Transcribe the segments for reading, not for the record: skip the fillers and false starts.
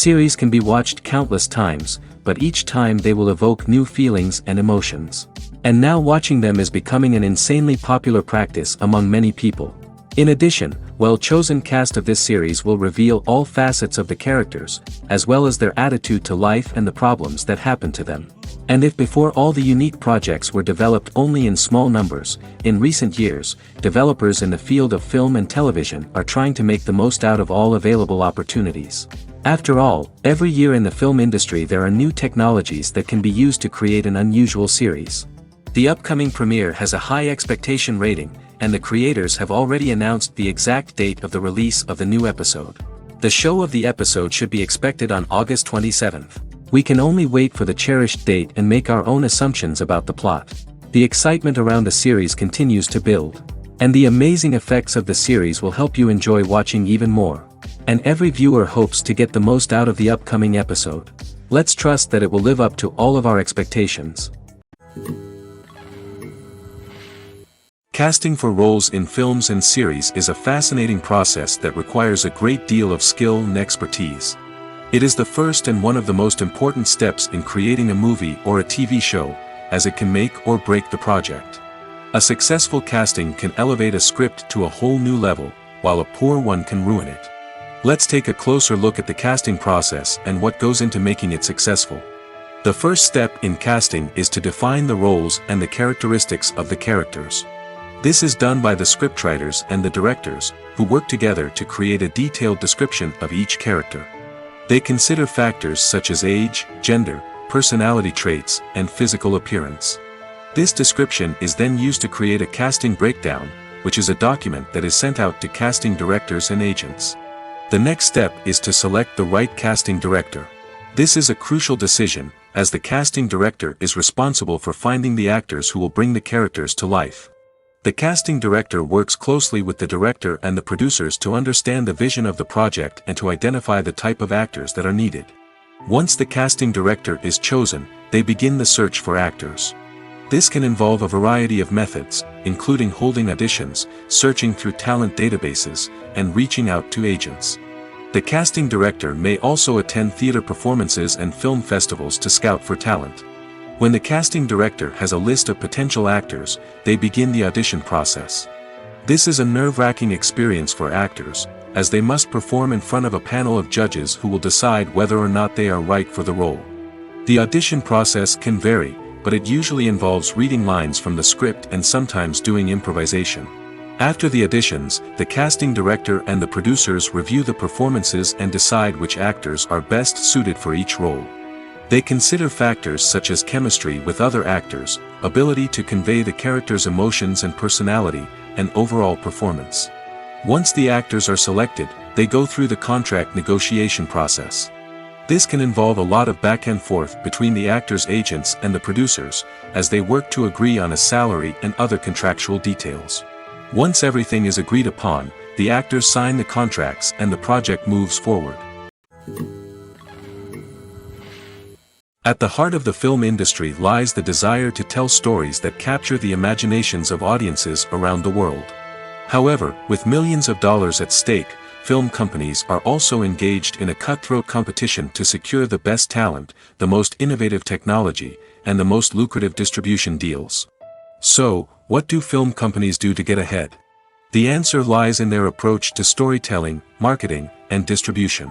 Series can be watched countless times, but each time they will evoke new feelings and emotions. And now watching them is becoming an insanely popular practice among many people. In addition, well-chosen cast of this series will reveal all facets of the characters, as well as their attitude to life and the problems that happen to them. And if before all the unique projects were developed only in small numbers, in recent years, developers in the field of film and television are trying to make the most out of all available opportunities. After all, every year in the film industry there are new technologies that can be used to create an unusual series. The upcoming premiere has a high expectation rating, and the creators have already announced the exact date of the release of the new episode. The show of the episode should be expected on August 27th. We can only wait for the cherished date and make our own assumptions about the plot. The excitement around the series continues to build. And the amazing effects of the series will help you enjoy watching even more. And every viewer hopes to get the most out of the upcoming episode. Let's trust that it will live up to all of our expectations. Casting for roles in films and series is a fascinating process that requires a great deal of skill and expertise. It is the first and one of the most important steps in creating a movie or a TV show, as it can make or break the project. A successful casting can elevate a script to a whole new level, while a poor one can ruin it. Let's take a closer look at the casting process and what goes into making it successful. The first step in casting is to define the roles and the characteristics of the characters. This is done by the scriptwriters and the directors, who work together to create a detailed description of each character. They consider factors such as age, gender, personality traits, and physical appearance. This description is then used to create a casting breakdown, which is a document that is sent out to casting directors and agents. The next step is to select the right casting director. This is a crucial decision, as the casting director is responsible for finding the actors who will bring the characters to life. The casting director works closely with the director and the producers to understand the vision of the project and to identify the type of actors that are needed. Once the casting director is chosen, they begin the search for actors. This can involve a variety of methods, including holding auditions, searching through talent databases, and reaching out to agents. The casting director may also attend theater performances and film festivals to scout for talent. When the casting director has a list of potential actors, they begin the audition process. This is a nerve-wracking experience for actors, as they must perform in front of a panel of judges who will decide whether or not they are right for the role. The audition process can vary, but it usually involves reading lines from the script and sometimes doing improvisation. After the auditions, the casting director and the producers review the performances and decide which actors are best suited for each role. They consider factors such as chemistry with other actors, ability to convey the character's emotions and personality, and overall performance. Once the actors are selected, they go through the contract negotiation process. This can involve a lot of back and forth between the actors' agents and the producers, as they work to agree on a salary and other contractual details. Once everything is agreed upon, the actors sign the contracts and the project moves forward. At the heart of the film industry lies the desire to tell stories that capture the imaginations of audiences around the world. However, with millions of dollars at stake, film companies are also engaged in a cutthroat competition to secure the best talent, the most innovative technology, and the most lucrative distribution deals. So, what do film companies do to get ahead? The answer lies in their approach to storytelling, marketing, and distribution.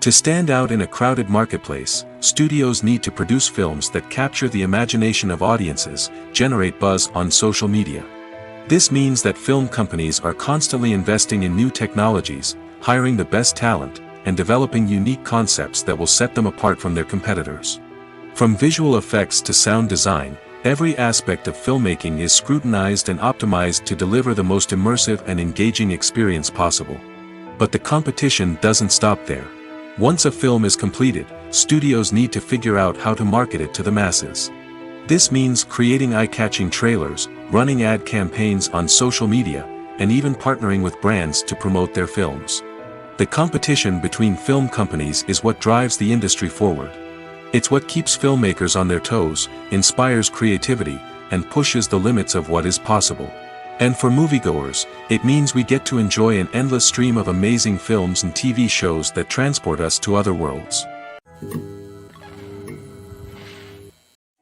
To stand out in a crowded marketplace, studios need to produce films that capture the imagination of audiences, generate buzz on social media. This means that film companies are constantly investing in new technologies, hiring the best talent, and developing unique concepts that will set them apart from their competitors. From visual effects to sound design, every aspect of filmmaking is scrutinized and optimized to deliver the most immersive and engaging experience possible. But the competition doesn't stop there. Once a film is completed, studios need to figure out how to market it to the masses. This means creating eye-catching trailers, running ad campaigns on social media, and even partnering with brands to promote their films. The competition between film companies is what drives the industry forward. It's what keeps filmmakers on their toes, inspires creativity, and pushes the limits of what is possible. And for moviegoers, it means we get to enjoy an endless stream of amazing films and TV shows that transport us to other worlds.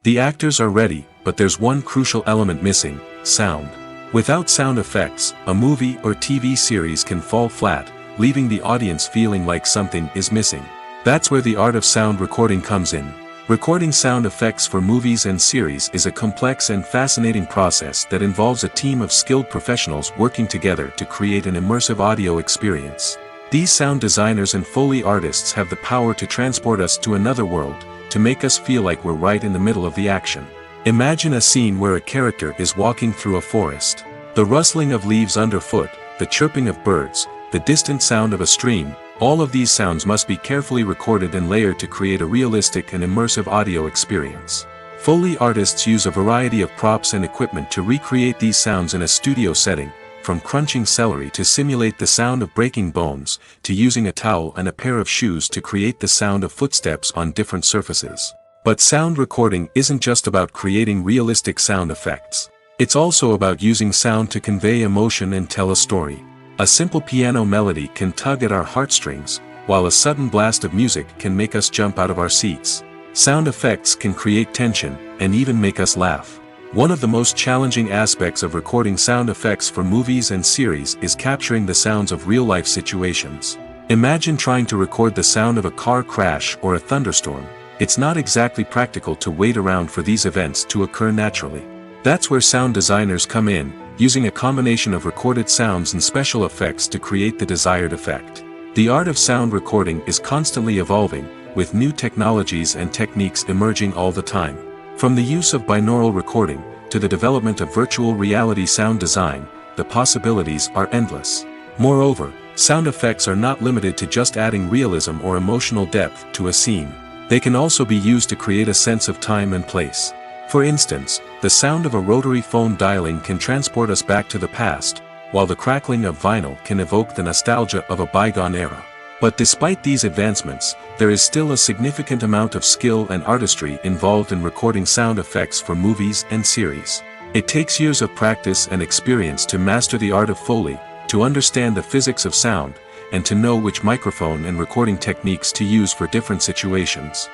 The actors are ready, but there's one crucial element missing: sound. Without sound effects, a movie or TV series can fall flat, leaving the audience feeling like something is missing. That's where the art of sound recording comes in. Recording sound effects for movies and series is a complex and fascinating process that involves a team of skilled professionals working together to create an immersive audio experience. These sound designers and Foley artists have the power to transport us to another world, to make us feel like we're right in the middle of the action. Imagine a scene where a character is walking through a forest. The rustling of leaves underfoot, the chirping of birds, the distant sound of a stream, all of these sounds must be carefully recorded and layered to create a realistic and immersive audio experience. Foley artists use a variety of props and equipment to recreate these sounds in a studio setting, from crunching celery to simulate the sound of breaking bones, to using a towel and a pair of shoes to create the sound of footsteps on different surfaces. But sound recording isn't just about creating realistic sound effects. It's also about using sound to convey emotion and tell a story. A simple piano melody can tug at our heartstrings, while a sudden blast of music can make us jump out of our seats. Sound effects can create tension, and even make us laugh. One of the most challenging aspects of recording sound effects for movies and series is capturing the sounds of real-life situations. Imagine trying to record the sound of a car crash or a thunderstorm. It's not exactly practical to wait around for these events to occur naturally. That's where sound designers come in, using a combination of recorded sounds and special effects to create the desired effect. The art of sound recording is constantly evolving, with new technologies and techniques emerging all the time. From the use of binaural recording, to the development of virtual reality sound design, the possibilities are endless. Moreover, sound effects are not limited to just adding realism or emotional depth to a scene. They can also be used to create a sense of time and place. For instance, the sound of a rotary phone dialing can transport us back to the past, while the crackling of vinyl can evoke the nostalgia of a bygone era. But despite these advancements, there is still a significant amount of skill and artistry involved in recording sound effects for movies and series. It takes years of practice and experience to master the art of Foley, to understand the physics of sound, and to know which microphone and recording techniques to use for different situations.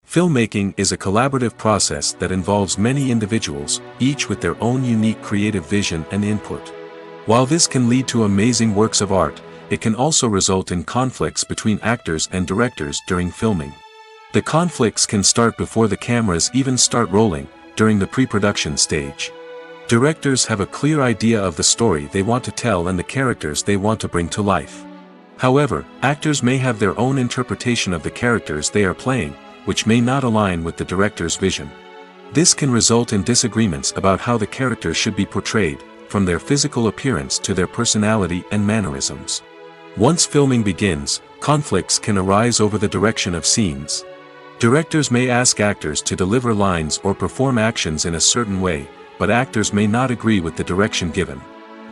Filmmaking is a collaborative process that involves many individuals, each with their own unique creative vision and input. While this can lead to amazing works of art, it can also result in conflicts between actors and directors during filming. The conflicts can start before the cameras even start rolling, during the pre-production stage. Directors have a clear idea of the story they want to tell and the characters they want to bring to life. However, actors may have their own interpretation of the characters they are playing, which may not align with the director's vision. This can result in disagreements about how the characters should be portrayed, from their physical appearance to their personality and mannerisms. Once filming begins, conflicts can arise over the direction of scenes. Directors may ask actors to deliver lines or perform actions in a certain way, but actors may not agree with the direction given.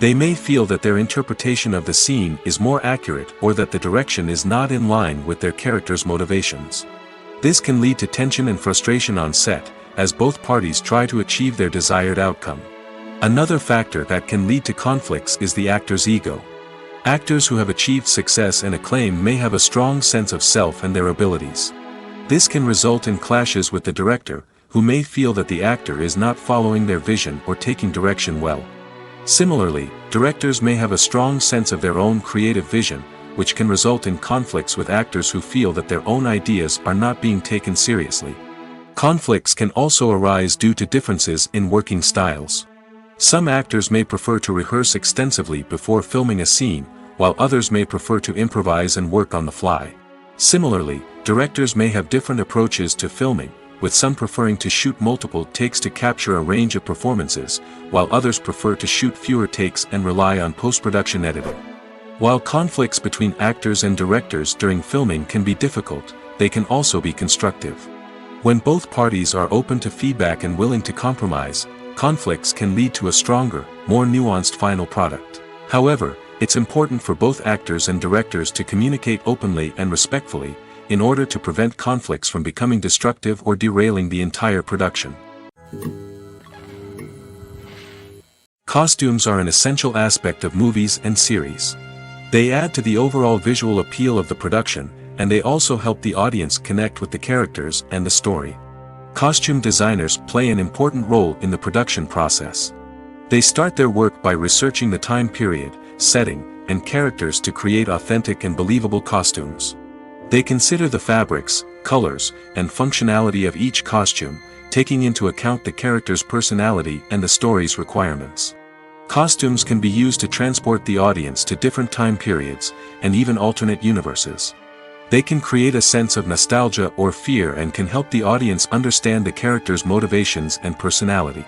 They may feel that their interpretation of the scene is more accurate or that the direction is not in line with their character's motivations. This can lead to tension and frustration on set, as both parties try to achieve their desired outcome. Another factor that can lead to conflicts is the actor's ego. Actors who have achieved success and acclaim may have a strong sense of self and their abilities. This can result in clashes with the director, who may feel that the actor is not following their vision or taking direction well. Similarly, directors may have a strong sense of their own creative vision, which can result in conflicts with actors who feel that their own ideas are not being taken seriously. Conflicts can also arise due to differences in working styles. Some actors may prefer to rehearse extensively before filming a scene, while others may prefer to improvise and work on the fly. Similarly, directors may have different approaches to filming, with some preferring to shoot multiple takes to capture a range of performances, while others prefer to shoot fewer takes and rely on post-production editing. While conflicts between actors and directors during filming can be difficult, they can also be constructive. When both parties are open to feedback and willing to compromise, conflicts can lead to a stronger, more nuanced final product. However, it's important for both actors and directors to communicate openly and respectfully, in order to prevent conflicts from becoming destructive or derailing the entire production. Costumes are an essential aspect of movies and series. They add to the overall visual appeal of the production, and they also help the audience connect with the characters and the story. Costume designers play an important role in the production process. They start their work by researching the time period, setting, and characters to create authentic and believable costumes. They consider the fabrics, colors, and functionality of each costume, taking into account the character's personality and the story's requirements. Costumes can be used to transport the audience to different time periods, and even alternate universes. They can create a sense of nostalgia or fear and can help the audience understand the character's motivations and personality.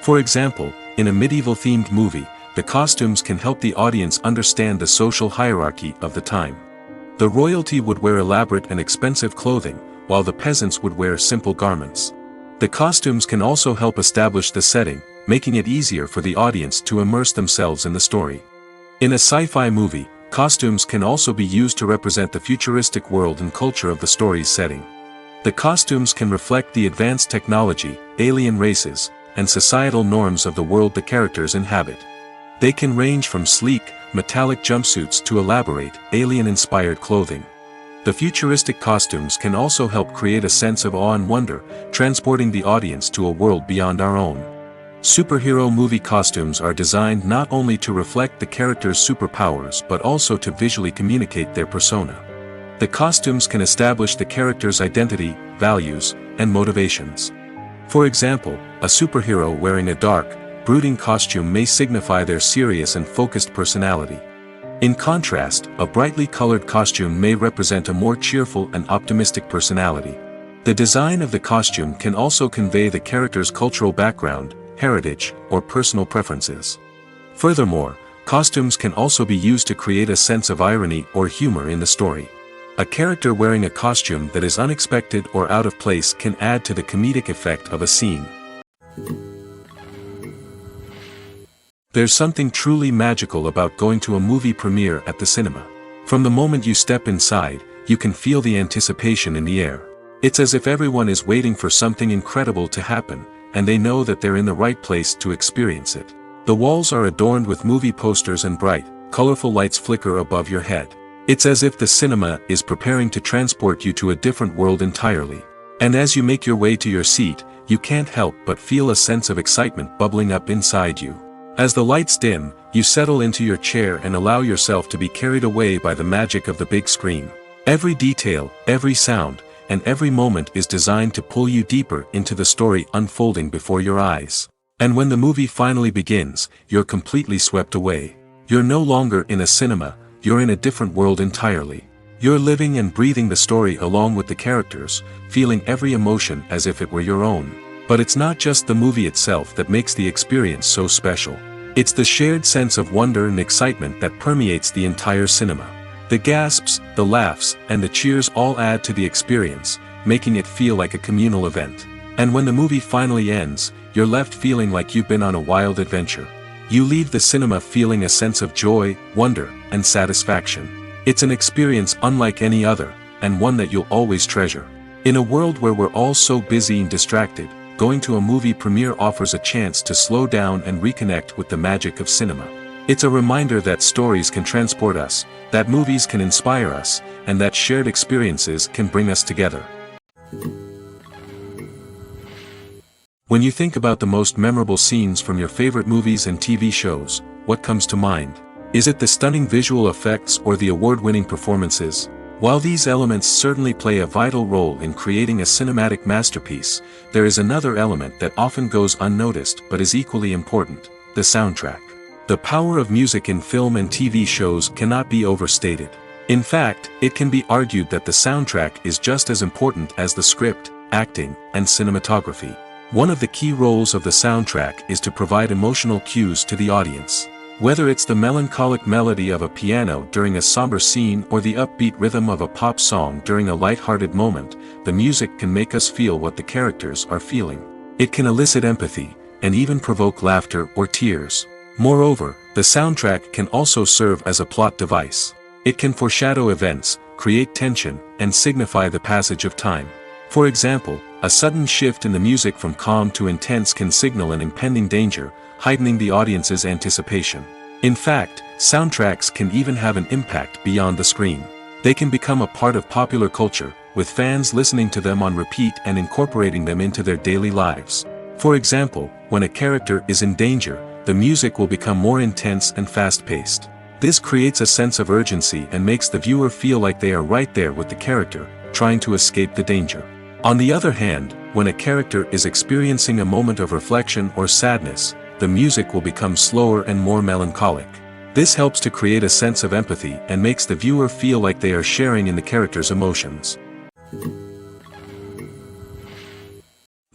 For example, in a medieval-themed movie, the costumes can help the audience understand the social hierarchy of the time. The royalty would wear elaborate and expensive clothing, while the peasants would wear simple garments. The costumes can also help establish the setting, making it easier for the audience to immerse themselves in the story. In a sci-fi movie, costumes can also be used to represent the futuristic world and culture of the story's setting. The costumes can reflect the advanced technology, alien races, and societal norms of the world the characters inhabit. They can range from sleek, metallic jumpsuits to elaborate, alien-inspired clothing. The futuristic costumes can also help create a sense of awe and wonder, transporting the audience to a world beyond our own. Superhero movie costumes are designed not only to reflect the character's superpowers but also to visually communicate their persona. The costumes can establish the character's identity, values, and motivations. For example, a superhero wearing a dark, brooding costume may signify their serious and focused personality. In contrast, a brightly colored costume may represent a more cheerful and optimistic personality. The design of the costume can also convey the character's cultural background, heritage, or personal preferences. Furthermore, costumes can also be used to create a sense of irony or humor in the story. A character wearing a costume that is unexpected or out of place can add to the comedic effect of a scene. There's something truly magical about going to a movie premiere at the cinema. From the moment you step inside, you can feel the anticipation in the air. It's as if everyone is waiting for something incredible to happen, and they know that they're in the right place to experience it. The walls are adorned with movie posters and bright, colorful lights flicker above your head. It's as if the cinema is preparing to transport you to a different world entirely. And as you make your way to your seat, you can't help but feel a sense of excitement bubbling up inside you. As the lights dim, you settle into your chair and allow yourself to be carried away by the magic of the big screen. Every detail, every sound, and every moment is designed to pull you deeper into the story unfolding before your eyes. And when the movie finally begins, you're completely swept away. You're no longer in a cinema, you're in a different world entirely. You're living and breathing the story along with the characters, feeling every emotion as if it were your own. But it's not just the movie itself that makes the experience so special. It's the shared sense of wonder and excitement that permeates the entire cinema. The gasps, the laughs, and the cheers all add to the experience, making it feel like a communal event. And when the movie finally ends, you're left feeling like you've been on a wild adventure. You leave the cinema feeling a sense of joy, wonder, and satisfaction. It's an experience unlike any other, and one that you'll always treasure. In a world where we're all so busy and distracted, going to a movie premiere offers a chance to slow down and reconnect with the magic of cinema. It's a reminder that stories can transport us, that movies can inspire us, and that shared experiences can bring us together. When you think about the most memorable scenes from your favorite movies and TV shows, what comes to mind? Is it the stunning visual effects or the award-winning performances? While these elements certainly play a vital role in creating a cinematic masterpiece, there is another element that often goes unnoticed but is equally important: the soundtrack. The power of music in film and TV shows cannot be overstated. In fact, it can be argued that the soundtrack is just as important as the script, acting, and cinematography. One of the key roles of the soundtrack is to provide emotional cues to the audience. Whether it's the melancholic melody of a piano during a somber scene or the upbeat rhythm of a pop song during a light-hearted moment, the music can make us feel what the characters are feeling. It can elicit empathy, and even provoke laughter or tears. Moreover, the soundtrack can also serve as a plot device. It can foreshadow events, create tension, and signify the passage of time. For example, a sudden shift in the music from calm to intense can signal an impending danger, heightening the audience's anticipation. In fact, soundtracks can even have an impact beyond the screen. They can become a part of popular culture, with fans listening to them on repeat and incorporating them into their daily lives. For example, when a character is in danger, the music will become more intense and fast-paced. This creates a sense of urgency and makes the viewer feel like they are right there with the character, trying to escape the danger. On the other hand, when a character is experiencing a moment of reflection or sadness, the music will become slower and more melancholic. This helps to create a sense of empathy and makes the viewer feel like they are sharing in the character's emotions.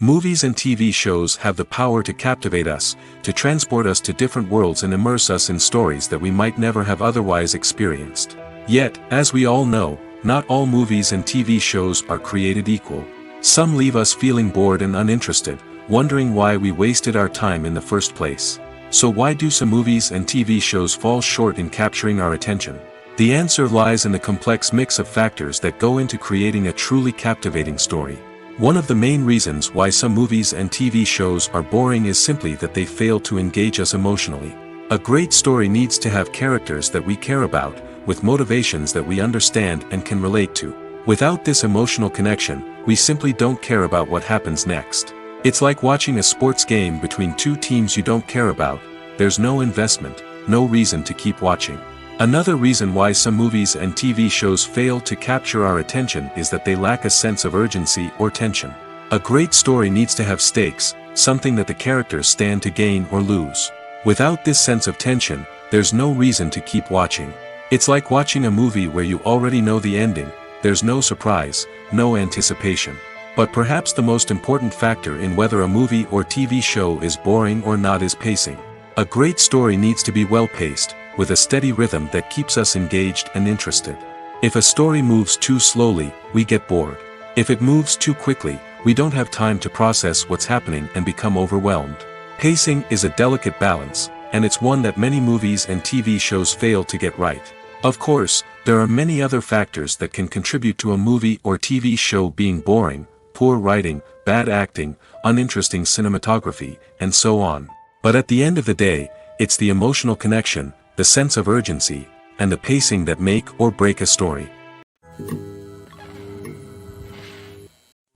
Movies and TV shows have the power to captivate us, to transport us to different worlds and immerse us in stories that we might never have otherwise experienced. Yet, as we all know, not all movies and TV shows are created equal. Some leave us feeling bored and uninterested, wondering why we wasted our time in the first place. So why do some movies and TV shows fall short in capturing our attention? The answer lies in the complex mix of factors that go into creating a truly captivating story. One of the main reasons why some movies and TV shows are boring is simply that they fail to engage us emotionally. A great story needs to have characters that we care about, with motivations that we understand and can relate to. Without this emotional connection, we simply don't care about what happens next. It's like watching a sports game between two teams you don't care about. There's no investment, no reason to keep watching. Another reason why some movies and TV shows fail to capture our attention is that they lack a sense of urgency or tension. A great story needs to have stakes, something that the characters stand to gain or lose. Without this sense of tension, there's no reason to keep watching. It's like watching a movie where you already know the ending, there's no surprise, no anticipation. But perhaps the most important factor in whether a movie or TV show is boring or not is pacing. A great story needs to be well-paced, with a steady rhythm that keeps us engaged and interested. If a story moves too slowly, we get bored. If it moves too quickly, we don't have time to process what's happening and become overwhelmed. Pacing is a delicate balance, and it's one that many movies and TV shows fail to get right. Of course, there are many other factors that can contribute to a movie or TV show being boring: poor writing, bad acting, uninteresting cinematography, and so on. But at the end of the day, it's the emotional connection, the sense of urgency, and the pacing that make or break a story.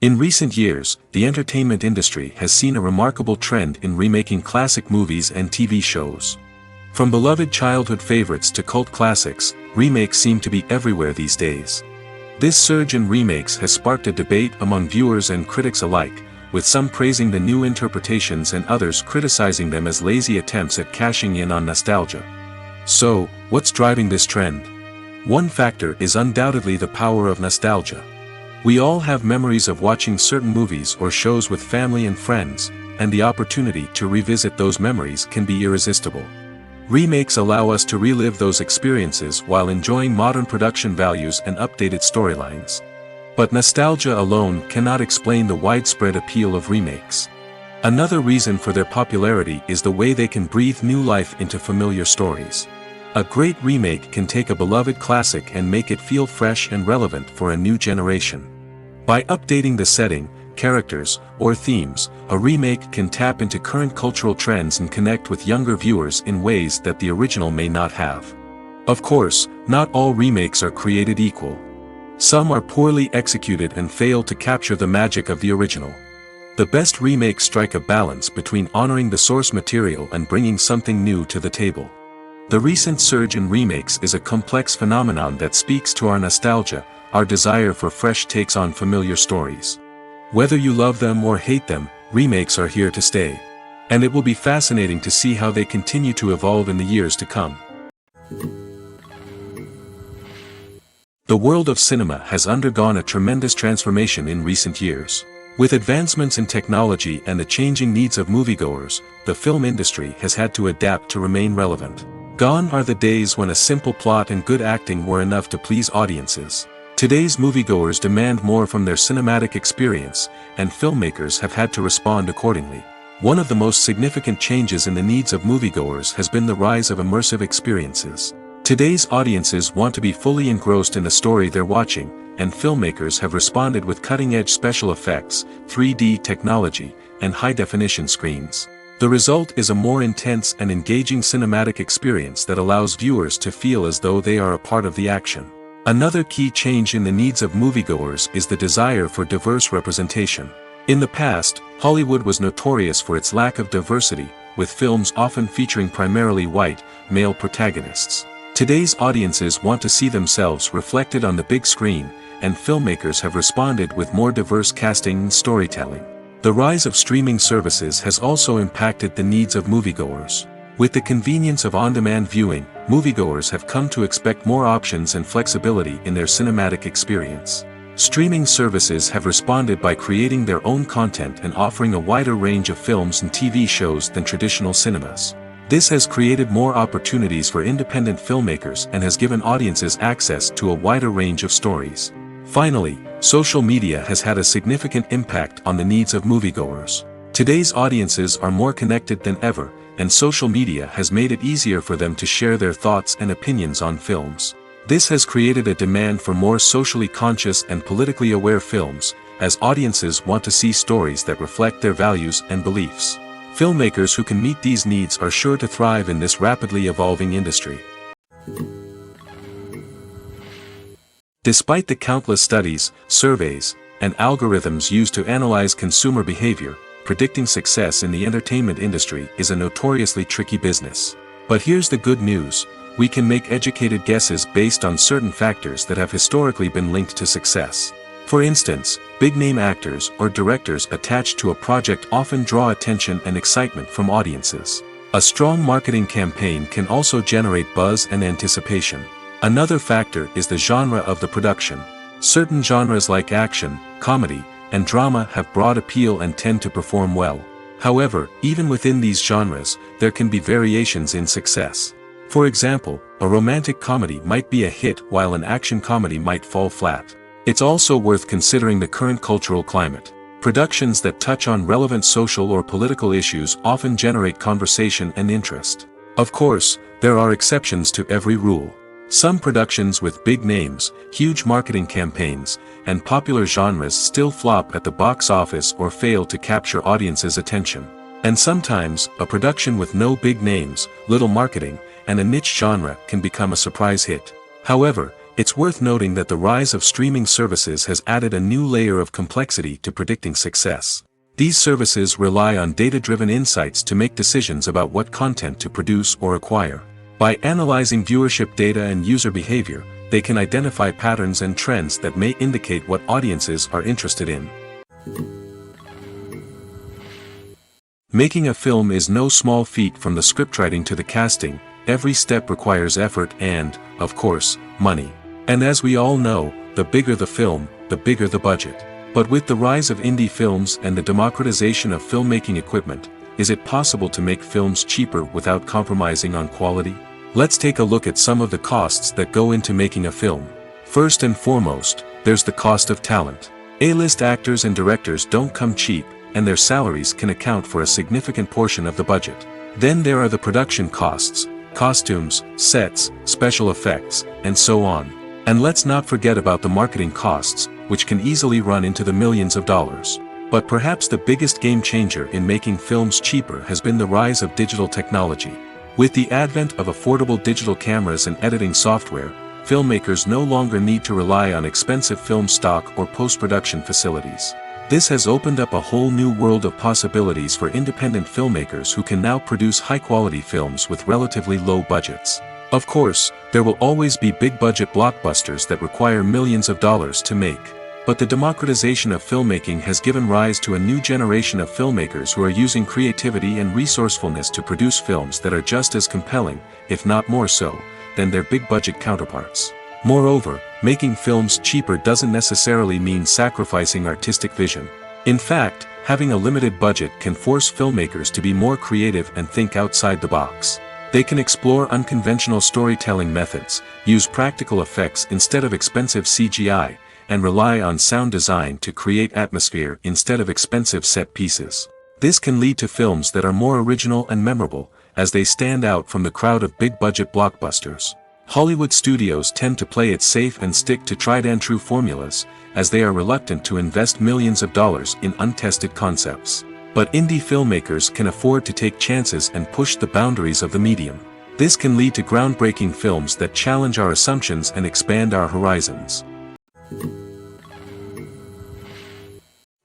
In recent years, the entertainment industry has seen a remarkable trend in remaking classic movies and TV shows. From beloved childhood favorites to cult classics, remakes seem to be everywhere these days. This surge in remakes has sparked a debate among viewers and critics alike, with some praising the new interpretations and others criticizing them as lazy attempts at cashing in on nostalgia. So, what's driving this trend? One factor is undoubtedly the power of nostalgia. We all have memories of watching certain movies or shows with family and friends, and the opportunity to revisit those memories can be irresistible. Remakes allow us to relive those experiences while enjoying modern production values and updated storylines. But nostalgia alone cannot explain the widespread appeal of remakes. Another reason for their popularity is the way they can breathe new life into familiar stories. A great remake can take a beloved classic and make it feel fresh and relevant for a new generation. By updating the setting, characters, or themes, a remake can tap into current cultural trends and connect with younger viewers in ways that the original may not have. Of course, not all remakes are created equal. Some are poorly executed and fail to capture the magic of the original. The best remakes strike a balance between honoring the source material and bringing something new to the table. The recent surge in remakes is a complex phenomenon that speaks to our nostalgia, our desire for fresh takes on familiar stories. Whether you love them or hate them, remakes are here to stay. And it will be fascinating to see how they continue to evolve in the years to come. The world of cinema has undergone a tremendous transformation in recent years. With advancements in technology and the changing needs of moviegoers, the film industry has had to adapt to remain relevant. Gone are the days when a simple plot and good acting were enough to please audiences. Today's moviegoers demand more from their cinematic experience, and filmmakers have had to respond accordingly. One of the most significant changes in the needs of moviegoers has been the rise of immersive experiences. Today's audiences want to be fully engrossed in the story they're watching, and filmmakers have responded with cutting-edge special effects, 3D technology, and high-definition screens. The result is a more intense and engaging cinematic experience that allows viewers to feel as though they are a part of the action. Another key change in the needs of moviegoers is the desire for diverse representation. In the past, Hollywood was notorious for its lack of diversity, with films often featuring primarily white, male protagonists. Today's audiences want to see themselves reflected on the big screen, and filmmakers have responded with more diverse casting and storytelling. The rise of streaming services has also impacted the needs of moviegoers. With the convenience of on-demand viewing, moviegoers have come to expect more options and flexibility in their cinematic experience. Streaming services have responded by creating their own content and offering a wider range of films and TV shows than traditional cinemas. This has created more opportunities for independent filmmakers and has given audiences access to a wider range of stories. Finally, social media has had a significant impact on the needs of moviegoers. Today's audiences are more connected than ever, and social media has made it easier for them to share their thoughts and opinions on films. This has created a demand for more socially conscious and politically aware films, as audiences want to see stories that reflect their values and beliefs. Filmmakers who can meet these needs are sure to thrive in this rapidly evolving industry. Despite the countless studies, surveys, and algorithms used to analyze consumer behavior, predicting success in the entertainment industry is a notoriously tricky business. But here's the good news: we can make educated guesses based on certain factors that have historically been linked to success. For instance, big-name actors or directors attached to a project often draw attention and excitement from audiences. A strong marketing campaign can also generate buzz and anticipation. Another factor is the genre of the production. Certain genres like action, comedy, and drama have broad appeal and tend to perform well. However, even within these genres, there can be variations in success. For example, a romantic comedy might be a hit while an action comedy might fall flat. It's also worth considering the current cultural climate. Productions that touch on relevant social or political issues often generate conversation and interest. Of course, there are exceptions to every rule. Some productions with big names, huge marketing campaigns, and popular genres still flop at the box office or fail to capture audiences' attention. And sometimes, a production with no big names, little marketing, and a niche genre can become a surprise hit. However, it's worth noting that the rise of streaming services has added a new layer of complexity to predicting success. These services rely on data-driven insights to make decisions about what content to produce or acquire. By analyzing viewership data and user behavior, they can identify patterns and trends that may indicate what audiences are interested in. Making a film is no small feat. From the scriptwriting to the casting, every step requires effort and, of course, money. And as we all know, the bigger the film, the bigger the budget. But with the rise of indie films and the democratization of filmmaking equipment, is it possible to make films cheaper without compromising on quality? Let's take a look at some of the costs that go into making a film. First and foremost, there's the cost of talent. A-list actors and directors don't come cheap, and their salaries can account for a significant portion of the budget. Then there are the production costs, costumes, sets, special effects, and so on. And let's not forget about the marketing costs, which can easily run into the millions of dollars. But perhaps the biggest game changer in making films cheaper has been the rise of digital technology. With the advent of affordable digital cameras and editing software, filmmakers no longer need to rely on expensive film stock or post-production facilities. This has opened up a whole new world of possibilities for independent filmmakers who can now produce high-quality films with relatively low budgets. Of course, there will always be big-budget blockbusters that require millions of dollars to make. But the democratization of filmmaking has given rise to a new generation of filmmakers who are using creativity and resourcefulness to produce films that are just as compelling, if not more so, than their big-budget counterparts. Moreover, making films cheaper doesn't necessarily mean sacrificing artistic vision. In fact, having a limited budget can force filmmakers to be more creative and think outside the box. They can explore unconventional storytelling methods, use practical effects instead of expensive CGI, and rely on sound design to create atmosphere instead of expensive set pieces. This can lead to films that are more original and memorable, as they stand out from the crowd of big-budget blockbusters. Hollywood studios tend to play it safe and stick to tried-and-true formulas, as they are reluctant to invest millions of dollars in untested concepts. But indie filmmakers can afford to take chances and push the boundaries of the medium. This can lead to groundbreaking films that challenge our assumptions and expand our horizons.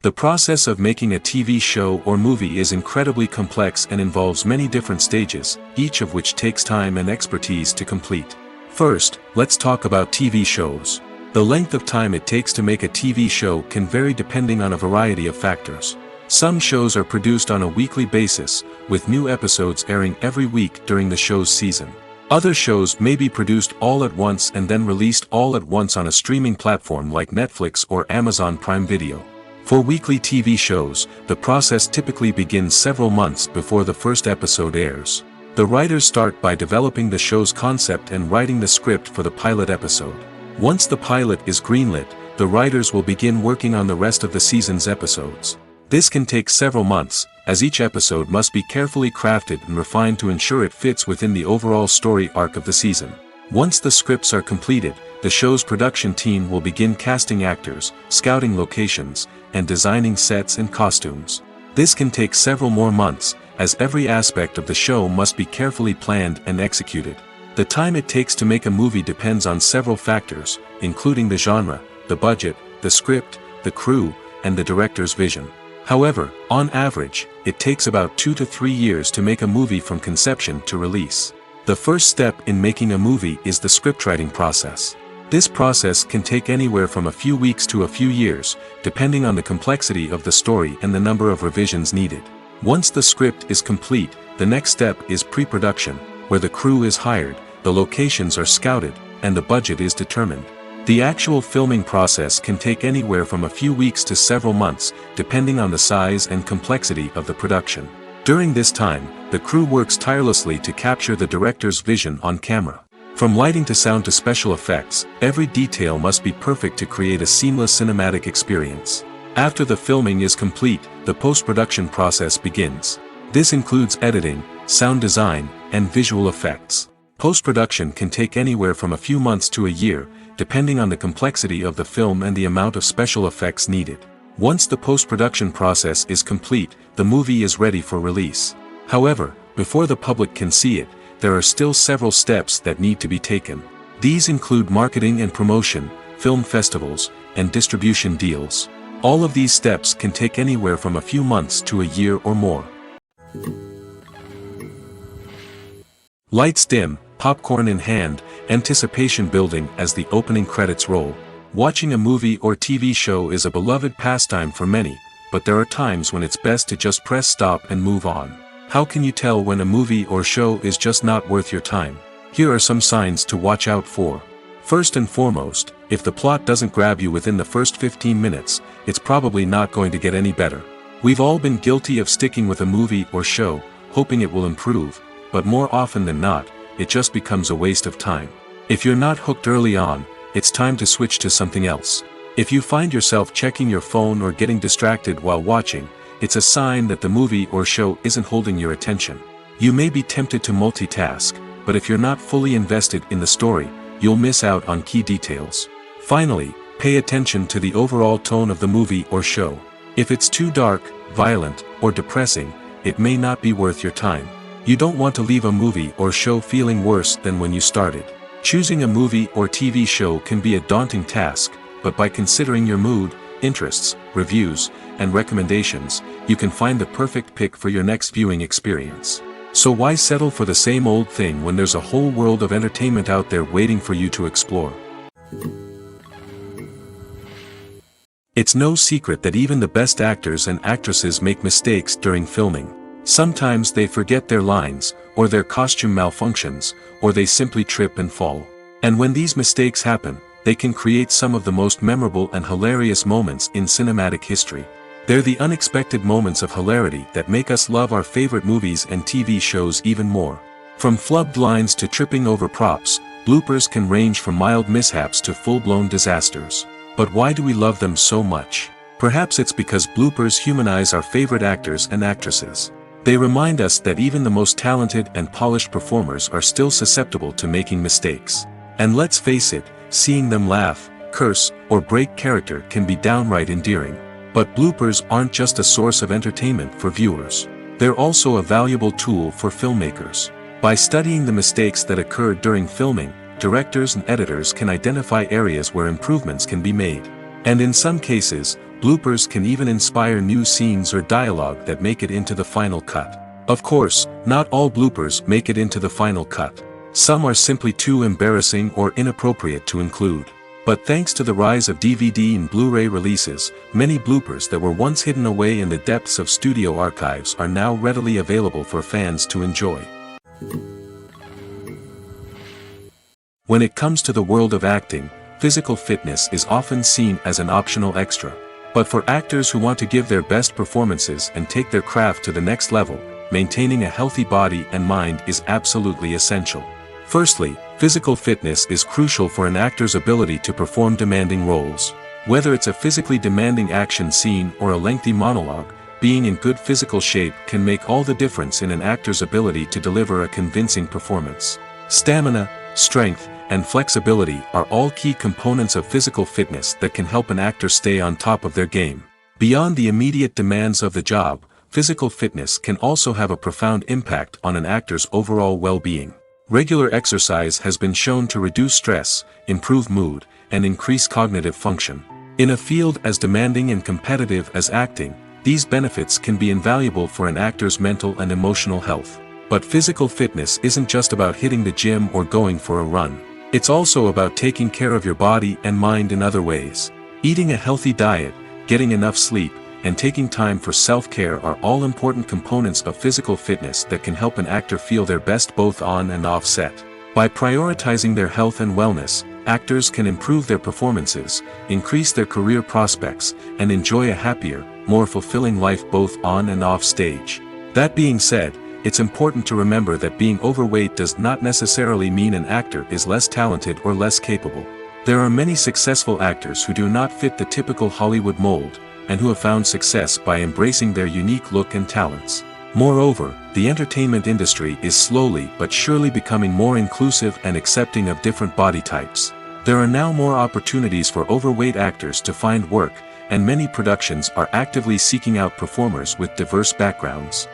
The process of making a TV show or movie is incredibly complex and involves many different stages, each of which takes time and expertise to complete. First, let's talk about TV shows. The length of time it takes to make a TV show can vary depending on a variety of factors. Some shows are produced on a weekly basis, with new episodes airing every week during the show's season. Other shows may be produced all at once and then released all at once on a streaming platform like Netflix or Amazon Prime Video. For weekly TV shows, the process typically begins several months before the first episode airs. The writers start by developing the show's concept and writing the script for the pilot episode. Once the pilot is greenlit, the writers will begin working on the rest of the season's episodes. This can take several months, as each episode must be carefully crafted and refined to ensure it fits within the overall story arc of the season. Once the scripts are completed, the show's production team will begin casting actors, scouting locations, and designing sets and costumes. This can take several more months, as every aspect of the show must be carefully planned and executed. The time it takes to make a movie depends on several factors, including the genre, the budget, the script, the crew, and the director's vision. However, on average, it takes about 2 to 3 years to make a movie from conception to release. The first step in making a movie is the scriptwriting process. This process can take anywhere from a few weeks to a few years, depending on the complexity of the story and the number of revisions needed. Once the script is complete, the next step is pre-production, where the crew is hired, the locations are scouted, and the budget is determined. The actual filming process can take anywhere from a few weeks to several months, depending on the size and complexity of the production. During this time, the crew works tirelessly to capture the director's vision on camera. From lighting to sound to special effects, every detail must be perfect to create a seamless cinematic experience. After the filming is complete, the post-production process begins. This includes editing, sound design, and visual effects. Post-production can take anywhere from a few months to a year, depending on the complexity of the film and the amount of special effects needed. Once the post-production process is complete, the movie is ready for release. However, before the public can see it, there are still several steps that need to be taken. These include marketing and promotion, film festivals, and distribution deals. All of these steps can take anywhere from a few months to a year or more. Lights dim, popcorn in hand, anticipation building as the opening credits roll. Watching a movie or TV show is a beloved pastime for many, but there are times when it's best to just press stop and move on. How can you tell when a movie or show is just not worth your time? Here are some signs to watch out for. First and foremost, if the plot doesn't grab you within the first 15 minutes, it's probably not going to get any better. We've all been guilty of sticking with a movie or show, hoping it will improve, but more often than not, it just becomes a waste of time. If you're not hooked early on, it's time to switch to something else. If you find yourself checking your phone or getting distracted while watching, it's a sign that the movie or show isn't holding your attention. You may be tempted to multitask, but if you're not fully invested in the story, you'll miss out on key details. Finally, pay attention to the overall tone of the movie or show. If it's too dark, violent, or depressing, it may not be worth your time. You don't want to leave a movie or show feeling worse than when you started. Choosing a movie or TV show can be a daunting task, but by considering your mood, interests, reviews, and recommendations, you can find the perfect pick for your next viewing experience. So why settle for the same old thing when there's a whole world of entertainment out there waiting for you to explore? It's no secret that even the best actors and actresses make mistakes during filming. Sometimes they forget their lines, or their costume malfunctions, or they simply trip and fall. And when these mistakes happen, they can create some of the most memorable and hilarious moments in cinematic history. They're the unexpected moments of hilarity that make us love our favorite movies and TV shows even more. From flubbed lines to tripping over props, bloopers can range from mild mishaps to full-blown disasters. But why do we love them so much? Perhaps it's because bloopers humanize our favorite actors and actresses. They remind us that even the most talented and polished performers are still susceptible to making mistakes. And let's face it, seeing them laugh, curse, or break character can be downright endearing. But bloopers aren't just a source of entertainment for viewers. They're also a valuable tool for filmmakers. By studying the mistakes that occurred during filming, directors and editors can identify areas where improvements can be made. And in some cases, bloopers can even inspire new scenes or dialogue that make it into the final cut. Of course, not all bloopers make it into the final cut. Some are simply too embarrassing or inappropriate to include. But thanks to the rise of DVD and Blu-ray releases, many bloopers that were once hidden away in the depths of studio archives are now readily available for fans to enjoy. When it comes to the world of acting, physical fitness is often seen as an optional extra. But for actors who want to give their best performances and take their craft to the next level, maintaining a healthy body and mind is absolutely essential. Firstly, physical fitness is crucial for an actor's ability to perform demanding roles. Whether it's a physically demanding action scene or a lengthy monologue, being in good physical shape can make all the difference in an actor's ability to deliver a convincing performance. Stamina, strength, and flexibility are all key components of physical fitness that can help an actor stay on top of their game. Beyond the immediate demands of the job, physical fitness can also have a profound impact on an actor's overall well-being. Regular exercise has been shown to reduce stress, improve mood, and increase cognitive function. In a field as demanding and competitive as acting, these benefits can be invaluable for an actor's mental and emotional health. But physical fitness isn't just about hitting the gym or going for a run. It's also about taking care of your body and mind in other ways. Eating a healthy diet, getting enough sleep, and taking time for self-care are all important components of physical fitness that can help an actor feel their best both on and off set. By prioritizing their health and wellness, actors can improve their performances, increase their career prospects, and enjoy a happier, more fulfilling life both on and off stage. That being said, it's important to remember that being overweight does not necessarily mean an actor is less talented or less capable. There are many successful actors who do not fit the typical Hollywood mold, and who have found success by embracing their unique look and talents. Moreover, the entertainment industry is slowly but surely becoming more inclusive and accepting of different body types. There are now more opportunities for overweight actors to find work, and many productions are actively seeking out performers with diverse backgrounds.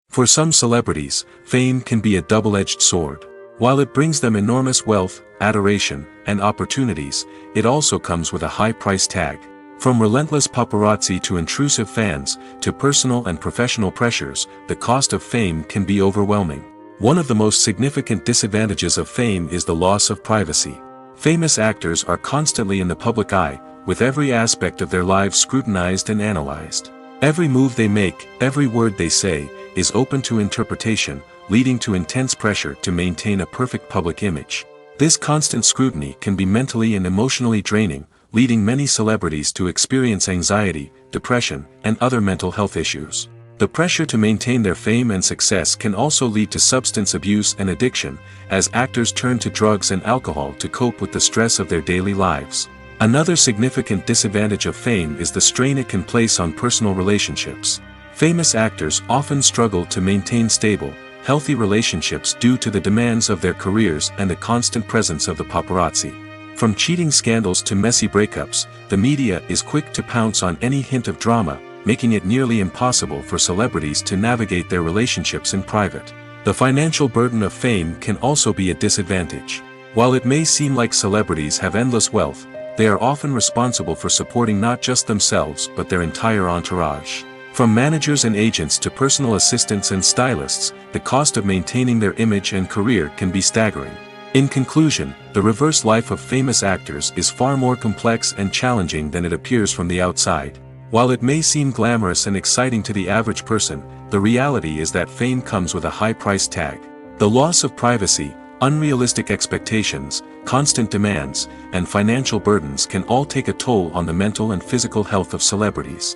For some celebrities, fame can be a double-edged sword. While it brings them enormous wealth, adoration, and opportunities, it also comes with a high price tag. From relentless paparazzi to intrusive fans, to personal and professional pressures, the cost of fame can be overwhelming. One of the most significant disadvantages of fame is the loss of privacy. Famous actors are constantly in the public eye, with every aspect of their lives scrutinized and analyzed. Every move they make, every word they say, is open to interpretation, leading to intense pressure to maintain a perfect public image. This constant scrutiny can be mentally and emotionally draining, leading many celebrities to experience anxiety, depression, and other mental health issues. The pressure to maintain their fame and success can also lead to substance abuse and addiction, as actors turn to drugs and alcohol to cope with the stress of their daily lives. Another significant disadvantage of fame is the strain it can place on personal relationships. Famous actors often struggle to maintain stable, healthy relationships due to the demands of their careers and the constant presence of the paparazzi. From cheating scandals to messy breakups, the media is quick to pounce on any hint of drama, making it nearly impossible for celebrities to navigate their relationships in private. The financial burden of fame can also be a disadvantage. While it may seem like celebrities have endless wealth, they are often responsible for supporting not just themselves but their entire entourage. From managers and agents to personal assistants and stylists, the cost of maintaining their image and career can be staggering. In conclusion, the reverse life of famous actors is far more complex and challenging than it appears from the outside. While it may seem glamorous and exciting to the average person, the reality is that fame comes with a high price tag. The loss of privacy, unrealistic expectations, constant demands, and financial burdens can all take a toll on the mental and physical health of celebrities.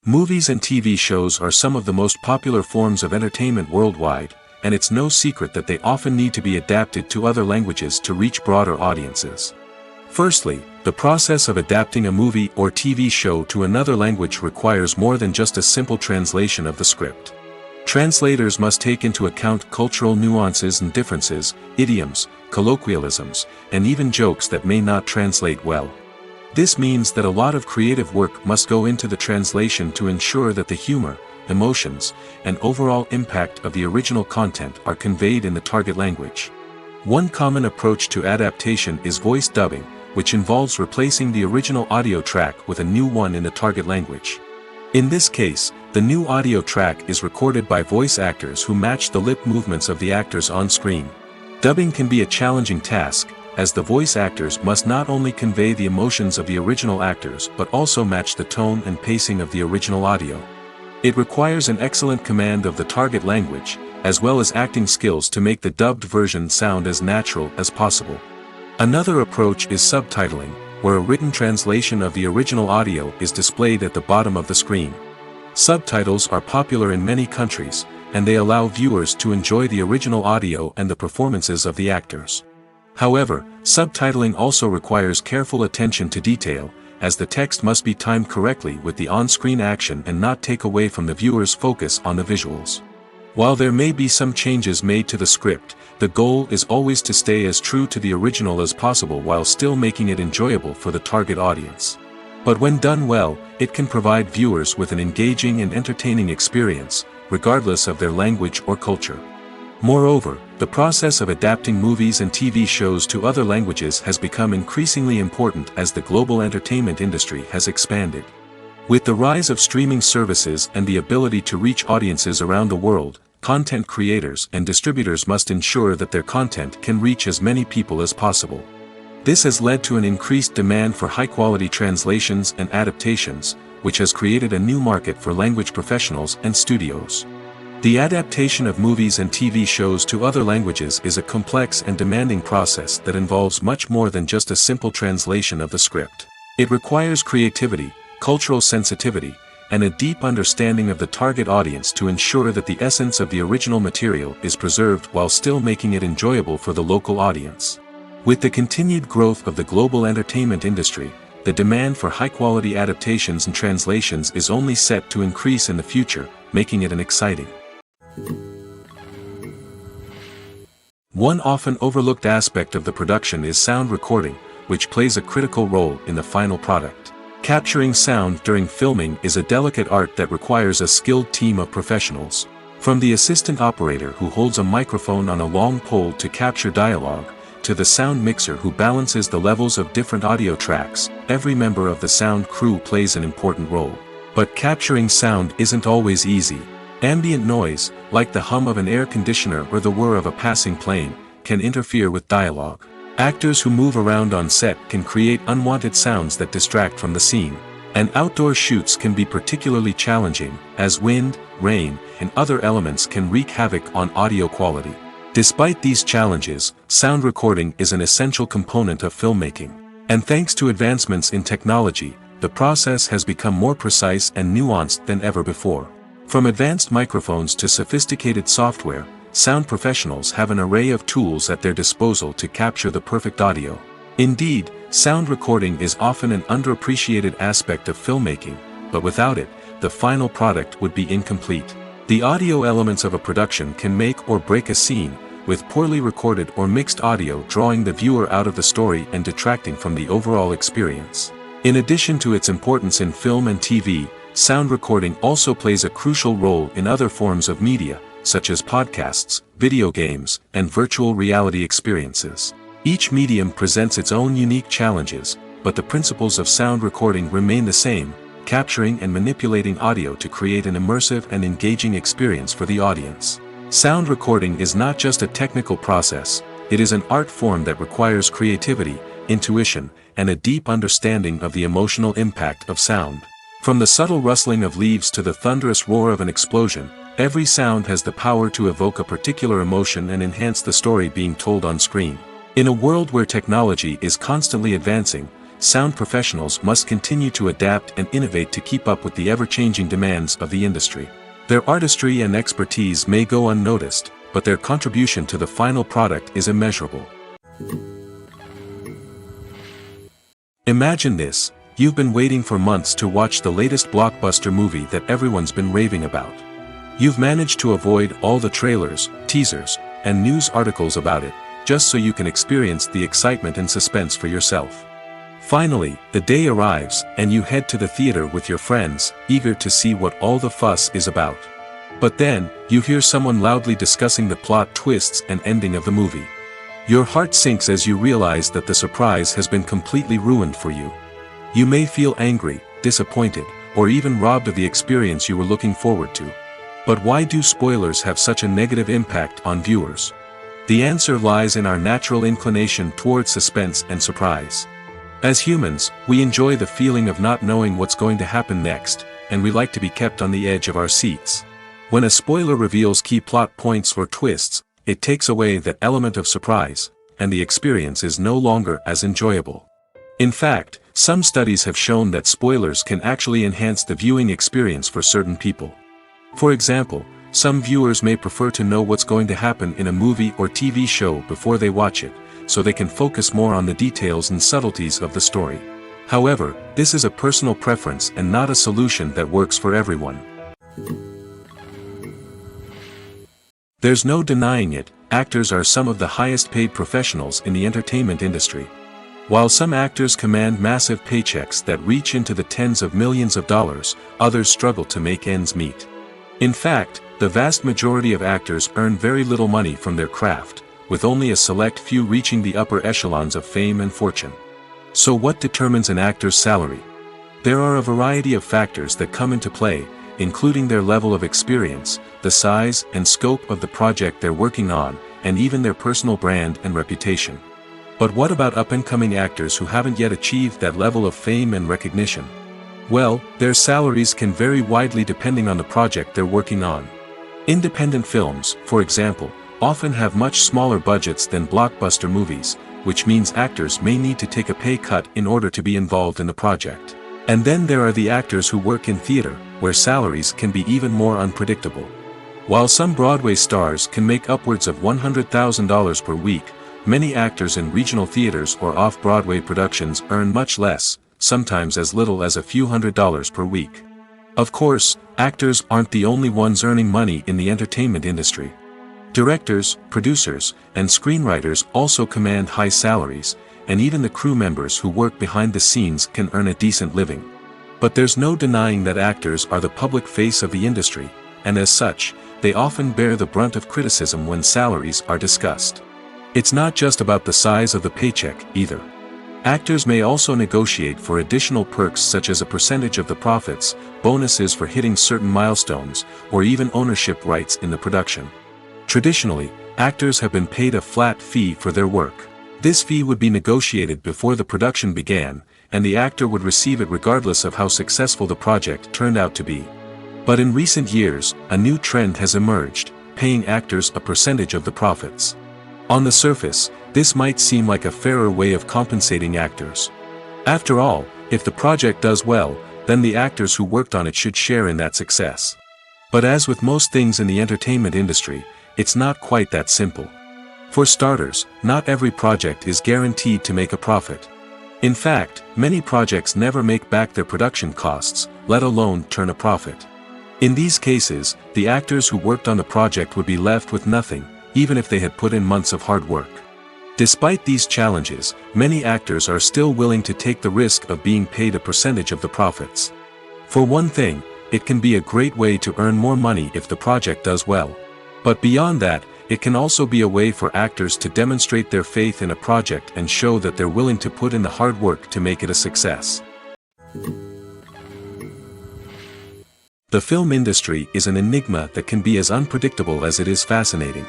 Movies and TV shows are some of the most popular forms of entertainment worldwide, and it's no secret that they often need to be adapted to other languages to reach broader audiences. Firstly, the process of adapting a movie or TV show to another language requires more than just a simple translation of the script. Translators must take into account cultural nuances and differences, idioms, colloquialisms, and even jokes that may not translate well. This means that a lot of creative work must go into the translation to ensure that the humor, emotions, and overall impact of the original content are conveyed in the target language. One common approach to adaptation is voice dubbing, which involves replacing the original audio track with a new one in the target language. In this case, the new audio track is recorded by voice actors who match the lip movements of the actors on screen. Dubbing can be a challenging task, as the voice actors must not only convey the emotions of the original actors but also match the tone and pacing of the original audio. It requires an excellent command of the target language, as well as acting skills to make the dubbed version sound as natural as possible. Another approach is subtitling, where a written translation of the original audio is displayed at the bottom of the screen. Subtitles are popular in many countries, and they allow viewers to enjoy the original audio and the performances of the actors. However, subtitling also requires careful attention to detail, as the text must be timed correctly with the on-screen action and not take away from the viewer's focus on the visuals. While there may be some changes made to the script, the goal is always to stay as true to the original as possible while still making it enjoyable for the target audience. But when done well, it can provide viewers with an engaging and entertaining experience, regardless of their language or culture. Moreover, the process of adapting movies and TV shows to other languages has become increasingly important as the global entertainment industry has expanded. With the rise of streaming services and the ability to reach audiences around the world, content creators and distributors must ensure that their content can reach as many people as possible. This has led to an increased demand for high-quality translations and adaptations, which has created a new market for language professionals and studios. The adaptation of movies and TV shows to other languages is a complex and demanding process that involves much more than just a simple translation of the script. It requires creativity, cultural sensitivity, and a deep understanding of the target audience to ensure that the essence of the original material is preserved while still making it enjoyable for the local audience. With the continued growth of the global entertainment industry, the demand for high-quality adaptations and translations is only set to increase in the future, making it an exciting. One often overlooked aspect of the production is sound recording, which plays a critical role in the final product. Capturing sound during filming is a delicate art that requires a skilled team of professionals. From the assistant operator who holds a microphone on a long pole to capture dialogue, to the sound mixer who balances the levels of different audio tracks, every member of the sound crew plays an important role. But capturing sound isn't always easy. Ambient noise, like the hum of an air conditioner or the whir of a passing plane, can interfere with dialogue. Actors who move around on set can create unwanted sounds that distract from the scene. And outdoor shoots can be particularly challenging, as wind, rain, and other elements can wreak havoc on audio quality. Despite these challenges, sound recording is an essential component of filmmaking. And thanks to advancements in technology, the process has become more precise and nuanced than ever before. From advanced microphones to sophisticated software, sound professionals have an array of tools at their disposal to capture the perfect audio. Indeed, sound recording is often an underappreciated aspect of filmmaking, but without it, the final product would be incomplete. The audio elements of a production can make or break a scene, with poorly recorded or mixed audio drawing the viewer out of the story and detracting from the overall experience. In addition to its importance in film and TV, sound recording also plays a crucial role in other forms of media, such as podcasts, video games, and virtual reality experiences. Each medium presents its own unique challenges, but the principles of sound recording remain the same, capturing and manipulating audio to create an immersive and engaging experience for the audience. Sound recording is not just a technical process, it is an art form that requires creativity, intuition, and a deep understanding of the emotional impact of sound. From the subtle rustling of leaves to the thunderous roar of an explosion, every sound has the power to evoke a particular emotion and enhance the story being told on screen. In a world where technology is constantly advancing, sound professionals must continue to adapt and innovate to keep up with the ever-changing demands of the industry. Their artistry and expertise may go unnoticed, but their contribution to the final product is immeasurable. Imagine this. You've been waiting for months to watch the latest blockbuster movie that everyone's been raving about. You've managed to avoid all the trailers, teasers, and news articles about it, just so you can experience the excitement and suspense for yourself. Finally, the day arrives, and you head to the theater with your friends, eager to see what all the fuss is about. But then, you hear someone loudly discussing the plot twists and ending of the movie. Your heart sinks as you realize that the surprise has been completely ruined for you. You may feel angry, disappointed, or even robbed of the experience you were looking forward to. But why do spoilers have such a negative impact on viewers? The answer lies in our natural inclination towards suspense and surprise. As humans, we enjoy the feeling of not knowing what's going to happen next, and we like to be kept on the edge of our seats. When a spoiler reveals key plot points or twists, it takes away that element of surprise, and the experience is no longer as enjoyable. In fact, some studies have shown that spoilers can actually enhance the viewing experience for certain people. For example, some viewers may prefer to know what's going to happen in a movie or TV show before they watch it, so they can focus more on the details and subtleties of the story. However, this is a personal preference and not a solution that works for everyone. There's no denying it, actors are some of the highest paid professionals in the entertainment industry. While some actors command massive paychecks that reach into the tens of millions of dollars, others struggle to make ends meet. In fact, the vast majority of actors earn very little money from their craft, with only a select few reaching the upper echelons of fame and fortune. So what determines an actor's salary? There are a variety of factors that come into play, including their level of experience, the size and scope of the project they're working on, and even their personal brand and reputation. But what about up-and-coming actors who haven't yet achieved that level of fame and recognition? Well, their salaries can vary widely depending on the project they're working on. Independent films, for example, often have much smaller budgets than blockbuster movies, which means actors may need to take a pay cut in order to be involved in the project. And then there are the actors who work in theater, where salaries can be even more unpredictable. While some Broadway stars can make upwards of $100,000 per week, many actors in regional theaters or off-Broadway productions earn much less, sometimes as little as a few $100s per week. Of course, actors aren't the only ones earning money in the entertainment industry. Directors, producers, and screenwriters also command high salaries, and even the crew members who work behind the scenes can earn a decent living. But there's no denying that actors are the public face of the industry, and as such, they often bear the brunt of criticism when salaries are discussed. It's not just about the size of the paycheck, either. Actors may also negotiate for additional perks such as a percentage of the profits, bonuses for hitting certain milestones, or even ownership rights in the production. Traditionally, actors have been paid a flat fee for their work. This fee would be negotiated before the production began, and the actor would receive it regardless of how successful the project turned out to be. But in recent years, a new trend has emerged, paying actors a percentage of the profits. On the surface, this might seem like a fairer way of compensating actors. After all, if the project does well, then the actors who worked on it should share in that success. But as with most things in the entertainment industry, it's not quite that simple. For starters, not every project is guaranteed to make a profit. In fact, many projects never make back their production costs, let alone turn a profit. In these cases, the actors who worked on the project would be left with nothing, even if they had put in months of hard work. Despite these challenges, many actors are still willing to take the risk of being paid a percentage of the profits. For one thing, it can be a great way to earn more money if the project does well. But beyond that, it can also be a way for actors to demonstrate their faith in a project and show that they're willing to put in the hard work to make it a success. The film industry is an enigma that can be as unpredictable as it is fascinating.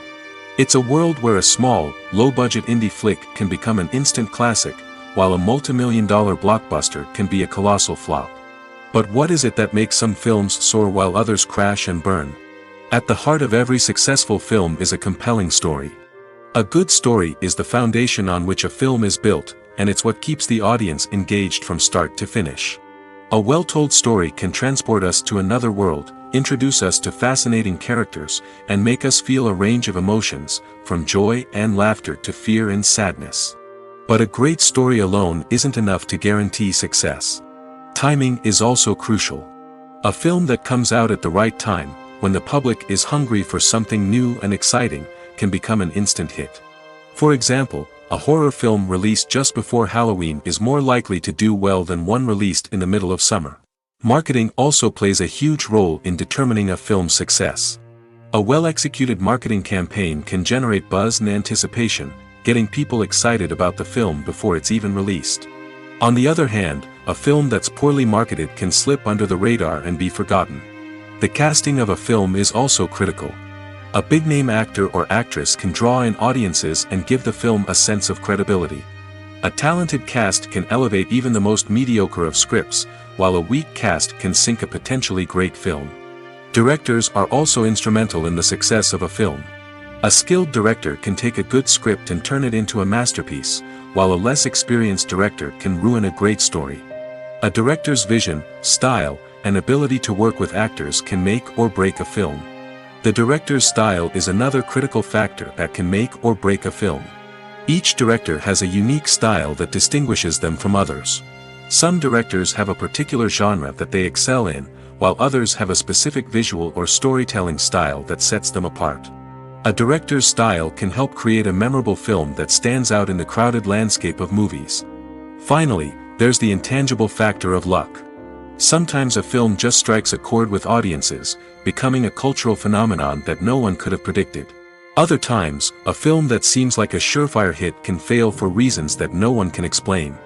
It's a world where a small, low-budget indie flick can become an instant classic, while a multi-million-dollar blockbuster can be a colossal flop. But what is it that makes some films soar while others crash and burn? At the heart of every successful film is a compelling story. A good story is the foundation on which a film is built, and it's what keeps the audience engaged from start to finish. A well-told story can transport us to another world, introduce us to fascinating characters, and make us feel a range of emotions, from joy and laughter to fear and sadness. But a great story alone isn't enough to guarantee success. Timing is also crucial. A film that comes out at the right time, when the public is hungry for something new and exciting, can become an instant hit. For example, a horror film released just before Halloween is more likely to do well than one released in the middle of summer. Marketing also plays a huge role in determining a film's success. A well-executed marketing campaign can generate buzz and anticipation, getting people excited about the film before it's even released. On the other hand, a film that's poorly marketed can slip under the radar and be forgotten. The casting of a film is also critical. A big-name actor or actress can draw in audiences and give the film a sense of credibility. A talented cast can elevate even the most mediocre of scripts, while a weak cast can sink a potentially great film. Directors are also instrumental in the success of a film. A skilled director can take a good script and turn it into a masterpiece, while a less experienced director can ruin a great story. A director's vision, style, and ability to work with actors can make or break a film. The director's style is another critical factor that can make or break a film. Each director has a unique style that distinguishes them from others. Some directors have a particular genre that they excel in, while others have a specific visual or storytelling style that sets them apart. A director's style can help create a memorable film that stands out in the crowded landscape of movies. Finally, there's the intangible factor of luck. Sometimes a film just strikes a chord with audiences, becoming a cultural phenomenon that no one could have predicted. Other times, a film that seems like a surefire hit can fail for reasons that no one can explain.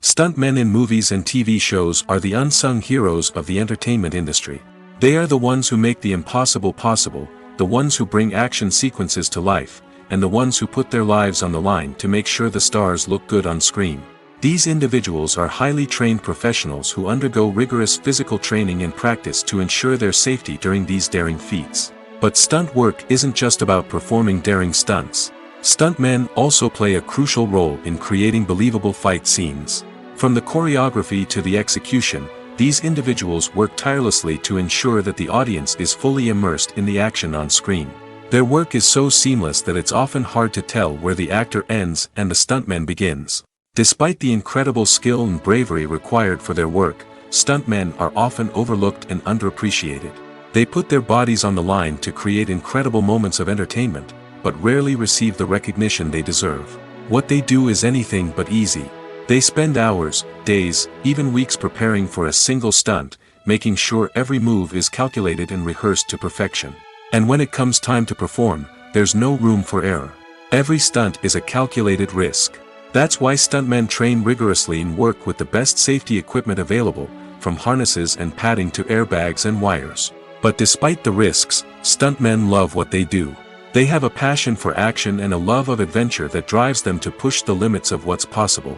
Stuntmen in movies and TV shows are the unsung heroes of the entertainment industry. They are the ones who make the impossible possible, the ones who bring action sequences to life, and the ones who put their lives on the line to make sure the stars look good on screen. These individuals are highly trained professionals who undergo rigorous physical training and practice to ensure their safety during these daring feats. But stunt work isn't just about performing daring stunts. Stuntmen also play a crucial role in creating believable fight scenes. From the choreography to the execution, these individuals work tirelessly to ensure that the audience is fully immersed in the action on screen. Their work is so seamless that it's often hard to tell where the actor ends and the stuntman begins. Despite the incredible skill and bravery required for their work, stuntmen are often overlooked and underappreciated. They put their bodies on the line to create incredible moments of entertainment, but rarely receive the recognition they deserve. What they do is anything but easy. They spend hours, days, even weeks preparing for a single stunt, making sure every move is calculated and rehearsed to perfection. And when it comes time to perform, there's no room for error. Every stunt is a calculated risk. That's why stuntmen train rigorously and work with the best safety equipment available, from harnesses and padding to airbags and wires. But despite the risks, stuntmen love what they do. They have a passion for action and a love of adventure that drives them to push the limits of what's possible.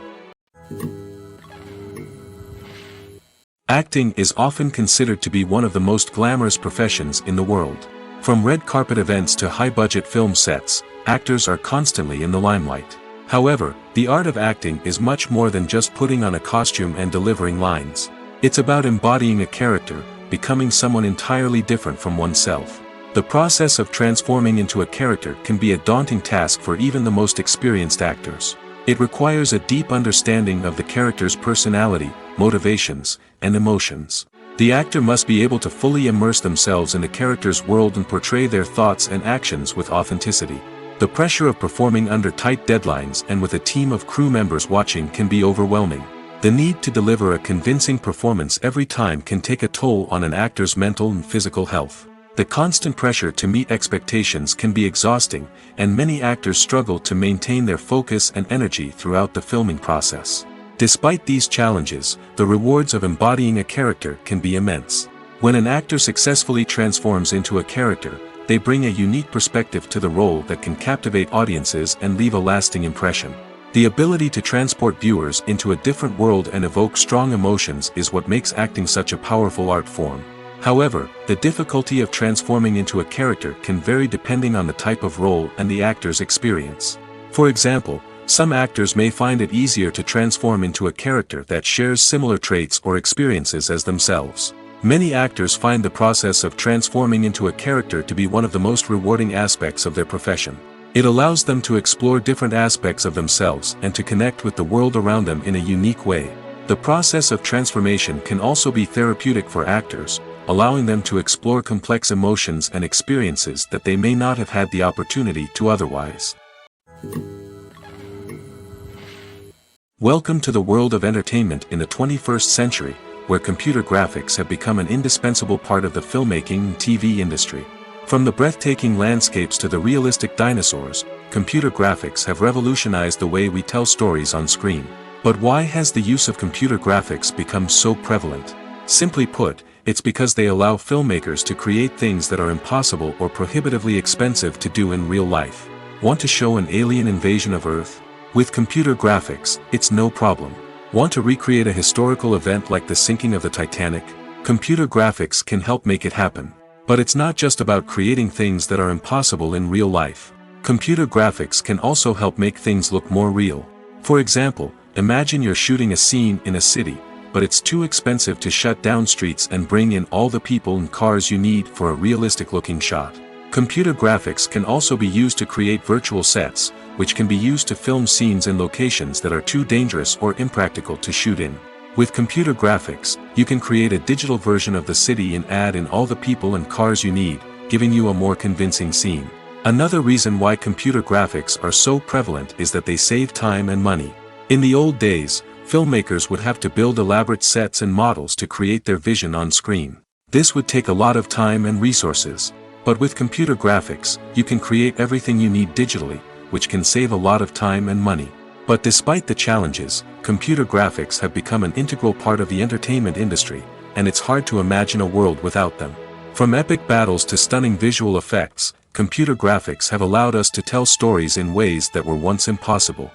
Acting is often considered to be one of the most glamorous professions in the world. From red carpet events to high-budget film sets, actors are constantly in the limelight. However, the art of acting is much more than just putting on a costume and delivering lines. It's about embodying a character, becoming someone entirely different from oneself. The process of transforming into a character can be a daunting task for even the most experienced actors. It requires a deep understanding of the character's personality, motivations, and emotions. The actor must be able to fully immerse themselves in the character's world and portray their thoughts and actions with authenticity. The pressure of performing under tight deadlines and with a team of crew members watching can be overwhelming. The need to deliver a convincing performance every time can take a toll on an actor's mental and physical health. The constant pressure to meet expectations can be exhausting, and many actors struggle to maintain their focus and energy throughout the filming process. Despite these challenges, the rewards of embodying a character can be immense. When an actor successfully transforms into a character, they bring a unique perspective to the role that can captivate audiences and leave a lasting impression. The ability to transport viewers into a different world and evoke strong emotions is what makes acting such a powerful art form. However, the difficulty of transforming into a character can vary depending on the type of role and the actor's experience. For example, some actors may find it easier to transform into a character that shares similar traits or experiences as themselves. Many actors find the process of transforming into a character to be one of the most rewarding aspects of their profession. It allows them to explore different aspects of themselves and to connect with the world around them in a unique way. The process of transformation can also be therapeutic for actors, allowing them to explore complex emotions and experiences that they may not have had the opportunity to otherwise. Welcome to the world of entertainment in the 21st century, where computer graphics have become an indispensable part of the filmmaking and TV industry. From the breathtaking landscapes to the realistic dinosaurs, computer graphics have revolutionized the way we tell stories on screen. But why has the use of computer graphics become so prevalent? Simply put, it's because they allow filmmakers to create things that are impossible or prohibitively expensive to do in real life. Want to show an alien invasion of Earth? With computer graphics, it's no problem. Want to recreate a historical event like the sinking of the Titanic? Computer graphics can help make it happen. But it's not just about creating things that are impossible in real life. Computer graphics can also help make things look more real. For example, imagine you're shooting a scene in a city, but it's too expensive to shut down streets and bring in all the people and cars you need for a realistic-looking shot. Computer graphics can also be used to create virtual sets, which can be used to film scenes in locations that are too dangerous or impractical to shoot in. With computer graphics, you can create a digital version of the city and add in all the people and cars you need, giving you a more convincing scene. Another reason why computer graphics are so prevalent is that they save time and money. In the old days, filmmakers would have to build elaborate sets and models to create their vision on screen. This would take a lot of time and resources. But with computer graphics, you can create everything you need digitally, which can save a lot of time and money. But despite the challenges, computer graphics have become an integral part of the entertainment industry, and it's hard to imagine a world without them. From epic battles to stunning visual effects, computer graphics have allowed us to tell stories in ways that were once impossible.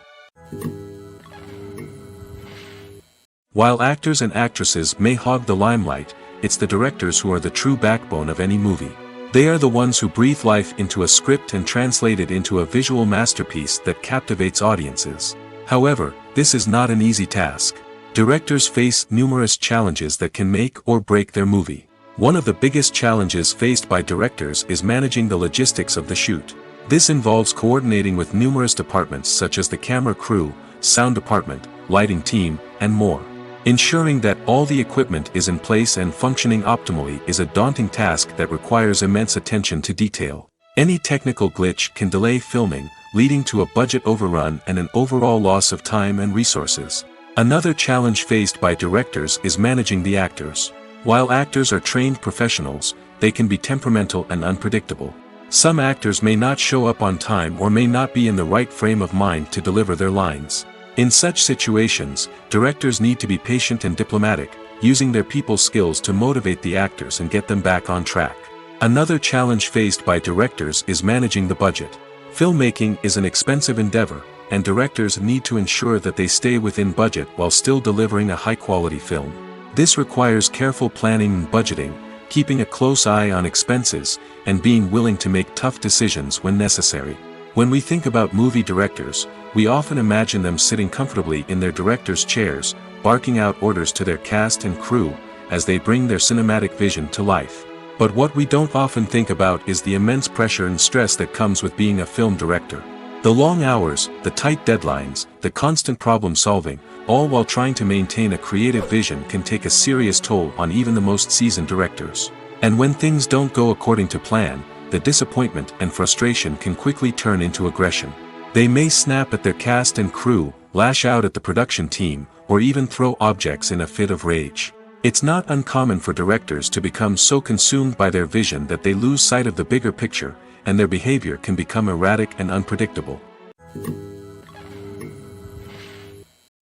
While actors and actresses may hog the limelight, it's the directors who are the true backbone of any movie. They are the ones who breathe life into a script and translate it into a visual masterpiece that captivates audiences. However, this is not an easy task. Directors face numerous challenges that can make or break their movie. One of the biggest challenges faced by directors is managing the logistics of the shoot. This involves coordinating with numerous departments such as the camera crew, sound department, lighting team, and more. Ensuring that all the equipment is in place and functioning optimally is a daunting task that requires immense attention to detail. Any technical glitch can delay filming, leading to a budget overrun and an overall loss of time and resources. Another challenge faced by directors is managing the actors. While actors are trained professionals, they can be temperamental and unpredictable. Some actors may not show up on time or may not be in the right frame of mind to deliver their lines. In such situations, directors need to be patient and diplomatic, using their people skills to motivate the actors and get them back on track. Another challenge faced by directors is managing the budget. Filmmaking is an expensive endeavor, and directors need to ensure that they stay within budget while still delivering a high-quality film. This requires careful planning and budgeting, keeping a close eye on expenses, and being willing to make tough decisions when necessary. When we think about movie directors, we often imagine them sitting comfortably in their director's chairs, barking out orders to their cast and crew, as they bring their cinematic vision to life. But what we don't often think about is the immense pressure and stress that comes with being a film director. The long hours, the tight deadlines, the constant problem solving, all while trying to maintain a creative vision can take a serious toll on even the most seasoned directors. And when things don't go according to plan, the disappointment and frustration can quickly turn into aggression. They may snap at their cast and crew, lash out at the production team, or even throw objects in a fit of rage. It's not uncommon for directors to become so consumed by their vision that they lose sight of the bigger picture, and their behavior can become erratic and unpredictable.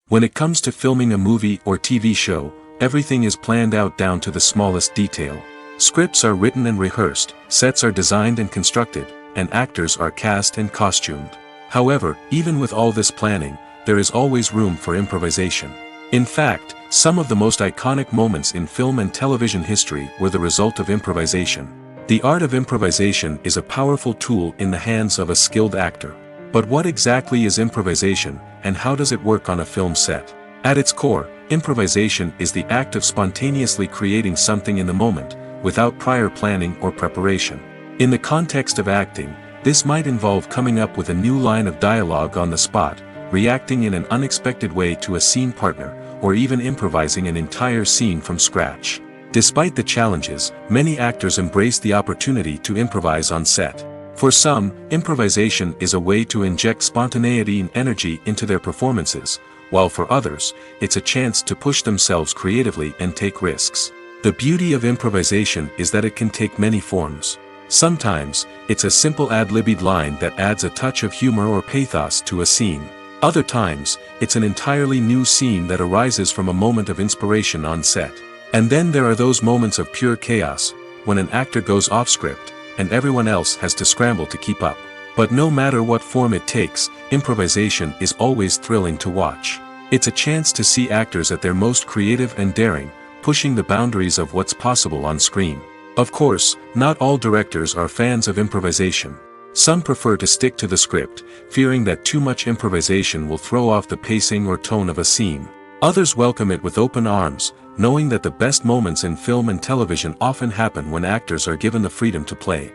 When it comes to filming a movie or TV show, everything is planned out down to the smallest detail. Scripts are written and rehearsed, sets are designed and constructed, and actors are cast and costumed. However, even with all this planning, there is always room for improvisation. In fact, some of the most iconic moments in film and television history were the result of improvisation. The art of improvisation is a powerful tool in the hands of a skilled actor. But what exactly is improvisation, and how does it work on a film set? At its core, improvisation is the act of spontaneously creating something in the moment, without prior planning or preparation. In the context of acting, this might involve coming up with a new line of dialogue on the spot, reacting in an unexpected way to a scene partner, or even improvising an entire scene from scratch. Despite the challenges, many actors embrace the opportunity to improvise on set. For some, improvisation is a way to inject spontaneity and energy into their performances, while for others, it's a chance to push themselves creatively and take risks. The beauty of improvisation is that it can take many forms. Sometimes, it's a simple ad-libbed line that adds a touch of humor or pathos to a scene. Other times, it's an entirely new scene that arises from a moment of inspiration on set. And then there are those moments of pure chaos, when an actor goes off script, and everyone else has to scramble to keep up. But no matter what form it takes, improvisation is always thrilling to watch. It's a chance to see actors at their most creative and daring, pushing the boundaries of what's possible on screen. Of course, not all directors are fans of improvisation. Some prefer to stick to the script, fearing that too much improvisation will throw off the pacing or tone of a scene. Others welcome it with open arms, knowing that the best moments in film and television often happen when actors are given the freedom to play.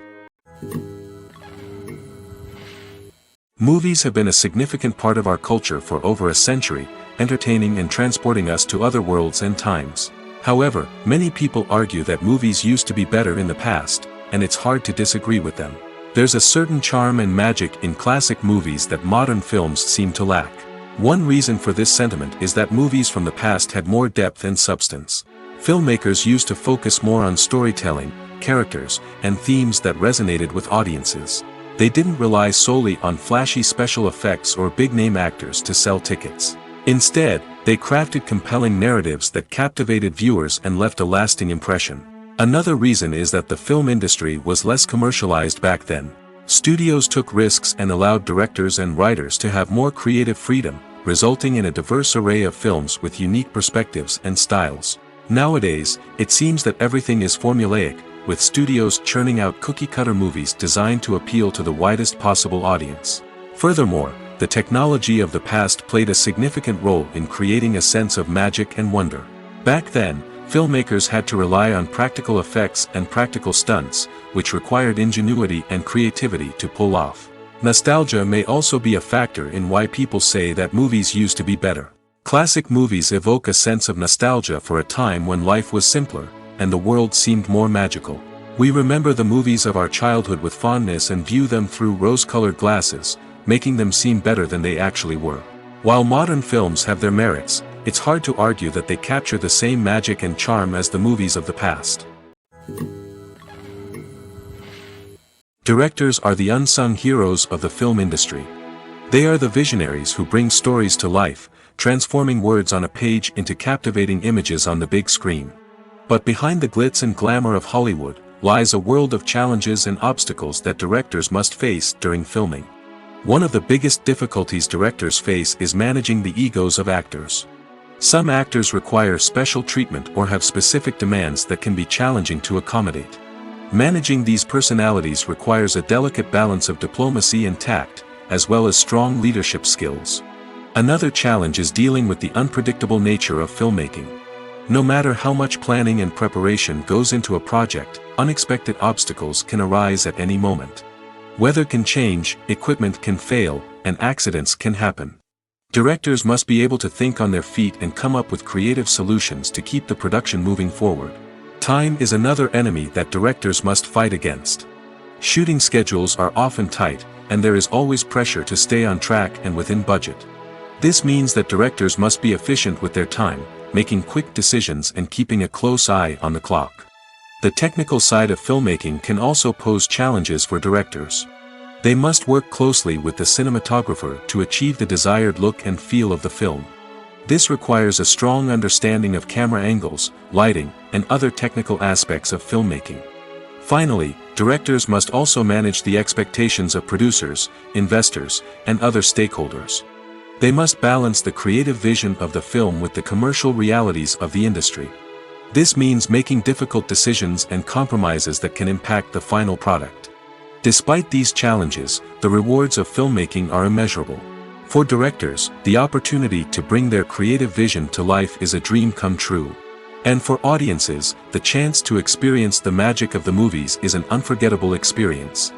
Movies have been a significant part of our culture for over a century, entertaining and transporting us to other worlds and times. However, many people argue that movies used to be better in the past, and it's hard to disagree with them. There's a certain charm and magic in classic movies that modern films seem to lack. One reason for this sentiment is that movies from the past had more depth and substance. Filmmakers used to focus more on storytelling, characters, and themes that resonated with audiences. They didn't rely solely on flashy special effects or big-name actors to sell tickets. Instead, they crafted compelling narratives that captivated viewers and left a lasting impression. Another reason is that the film industry was less commercialized back then. Studios took risks and allowed directors and writers to have more creative freedom, resulting in a diverse array of films with unique perspectives and styles. Nowadays, it seems that everything is formulaic, with studios churning out cookie-cutter movies designed to appeal to the widest possible audience. Furthermore, the technology of the past played a significant role in creating a sense of magic and wonder. Back then, filmmakers had to rely on practical effects and practical stunts, which required ingenuity and creativity to pull off. Nostalgia may also be a factor in why people say that movies used to be better. Classic movies evoke a sense of nostalgia for a time when life was simpler, and the world seemed more magical. We remember the movies of our childhood with fondness and view them through rose-colored glasses, making them seem better than they actually were. While modern films have their merits, it's hard to argue that they capture the same magic and charm as the movies of the past. Directors are the unsung heroes of the film industry. They are the visionaries who bring stories to life, transforming words on a page into captivating images on the big screen. But behind the glitz and glamour of Hollywood, lies a world of challenges and obstacles that directors must face during filming. One of the biggest difficulties directors face is managing the egos of actors. Some actors require special treatment or have specific demands that can be challenging to accommodate. Managing these personalities requires a delicate balance of diplomacy and tact, as well as strong leadership skills. Another challenge is dealing with the unpredictable nature of filmmaking. No matter how much planning and preparation goes into a project, unexpected obstacles can arise at any moment. Weather can change, equipment can fail, and accidents can happen. Directors must be able to think on their feet and come up with creative solutions to keep the production moving forward. Time is another enemy that directors must fight against. Shooting schedules are often tight, and there is always pressure to stay on track and within budget. This means that directors must be efficient with their time, making quick decisions and keeping a close eye on the clock. The technical side of filmmaking can also pose challenges for directors. They must work closely with the cinematographer to achieve the desired look and feel of the film. This requires a strong understanding of camera angles, lighting, and other technical aspects of filmmaking. Finally, directors must also manage the expectations of producers, investors, and other stakeholders. They must balance the creative vision of the film with the commercial realities of the industry. This means making difficult decisions and compromises that can impact the final product. Despite these challenges, the rewards of filmmaking are immeasurable. For directors, the opportunity to bring their creative vision to life is a dream come true. And for audiences, the chance to experience the magic of the movies is an unforgettable experience.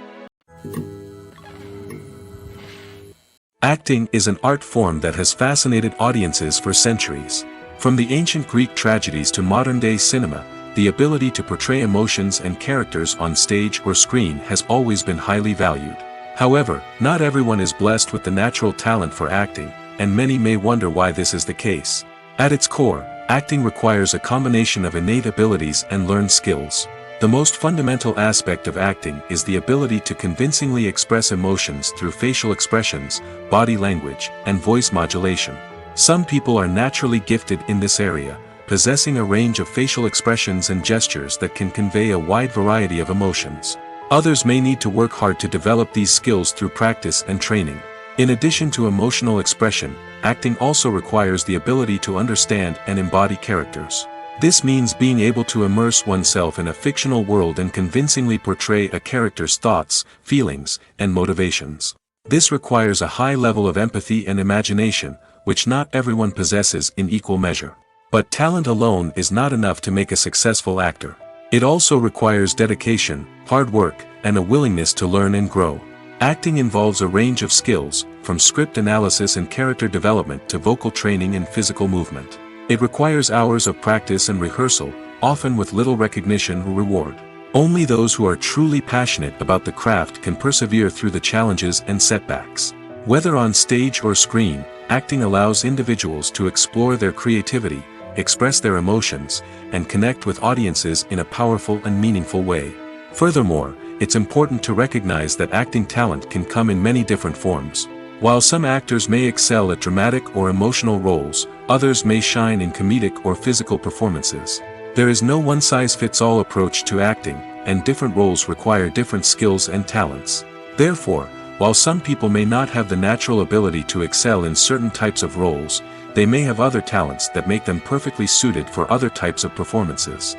Acting is an art form that has fascinated audiences for centuries. From the ancient Greek tragedies to modern-day cinema, the ability to portray emotions and characters on stage or screen has always been highly valued. However, not everyone is blessed with the natural talent for acting, and many may wonder why this is the case. At its core, acting requires a combination of innate abilities and learned skills. The most fundamental aspect of acting is the ability to convincingly express emotions through facial expressions, body language, and voice modulation. Some people are naturally gifted in this area, possessing a range of facial expressions and gestures that can convey a wide variety of emotions. Others may need to work hard to develop these skills through practice and training. In addition to emotional expression, acting also requires the ability to understand and embody characters. This means being able to immerse oneself in a fictional world and convincingly portray a character's thoughts, feelings, and motivations. This requires a high level of empathy and imagination, which not everyone possesses in equal measure. But talent alone is not enough to make a successful actor. It also requires dedication, hard work, and a willingness to learn and grow. Acting involves a range of skills, from script analysis and character development to vocal training and physical movement. It requires hours of practice and rehearsal, often with little recognition or reward. Only those who are truly passionate about the craft can persevere through the challenges and setbacks. Whether on stage or screen, acting allows individuals to explore their creativity, express their emotions, and connect with audiences in a powerful and meaningful way. Furthermore, it's important to recognize that acting talent can come in many different forms. While some actors may excel at dramatic or emotional roles, others may shine in comedic or physical performances. There is no one-size-fits-all approach to acting, and different roles require different skills and talents. Therefore, while some people may not have the natural ability to excel in certain types of roles, they may have other talents that make them perfectly suited for other types of performances.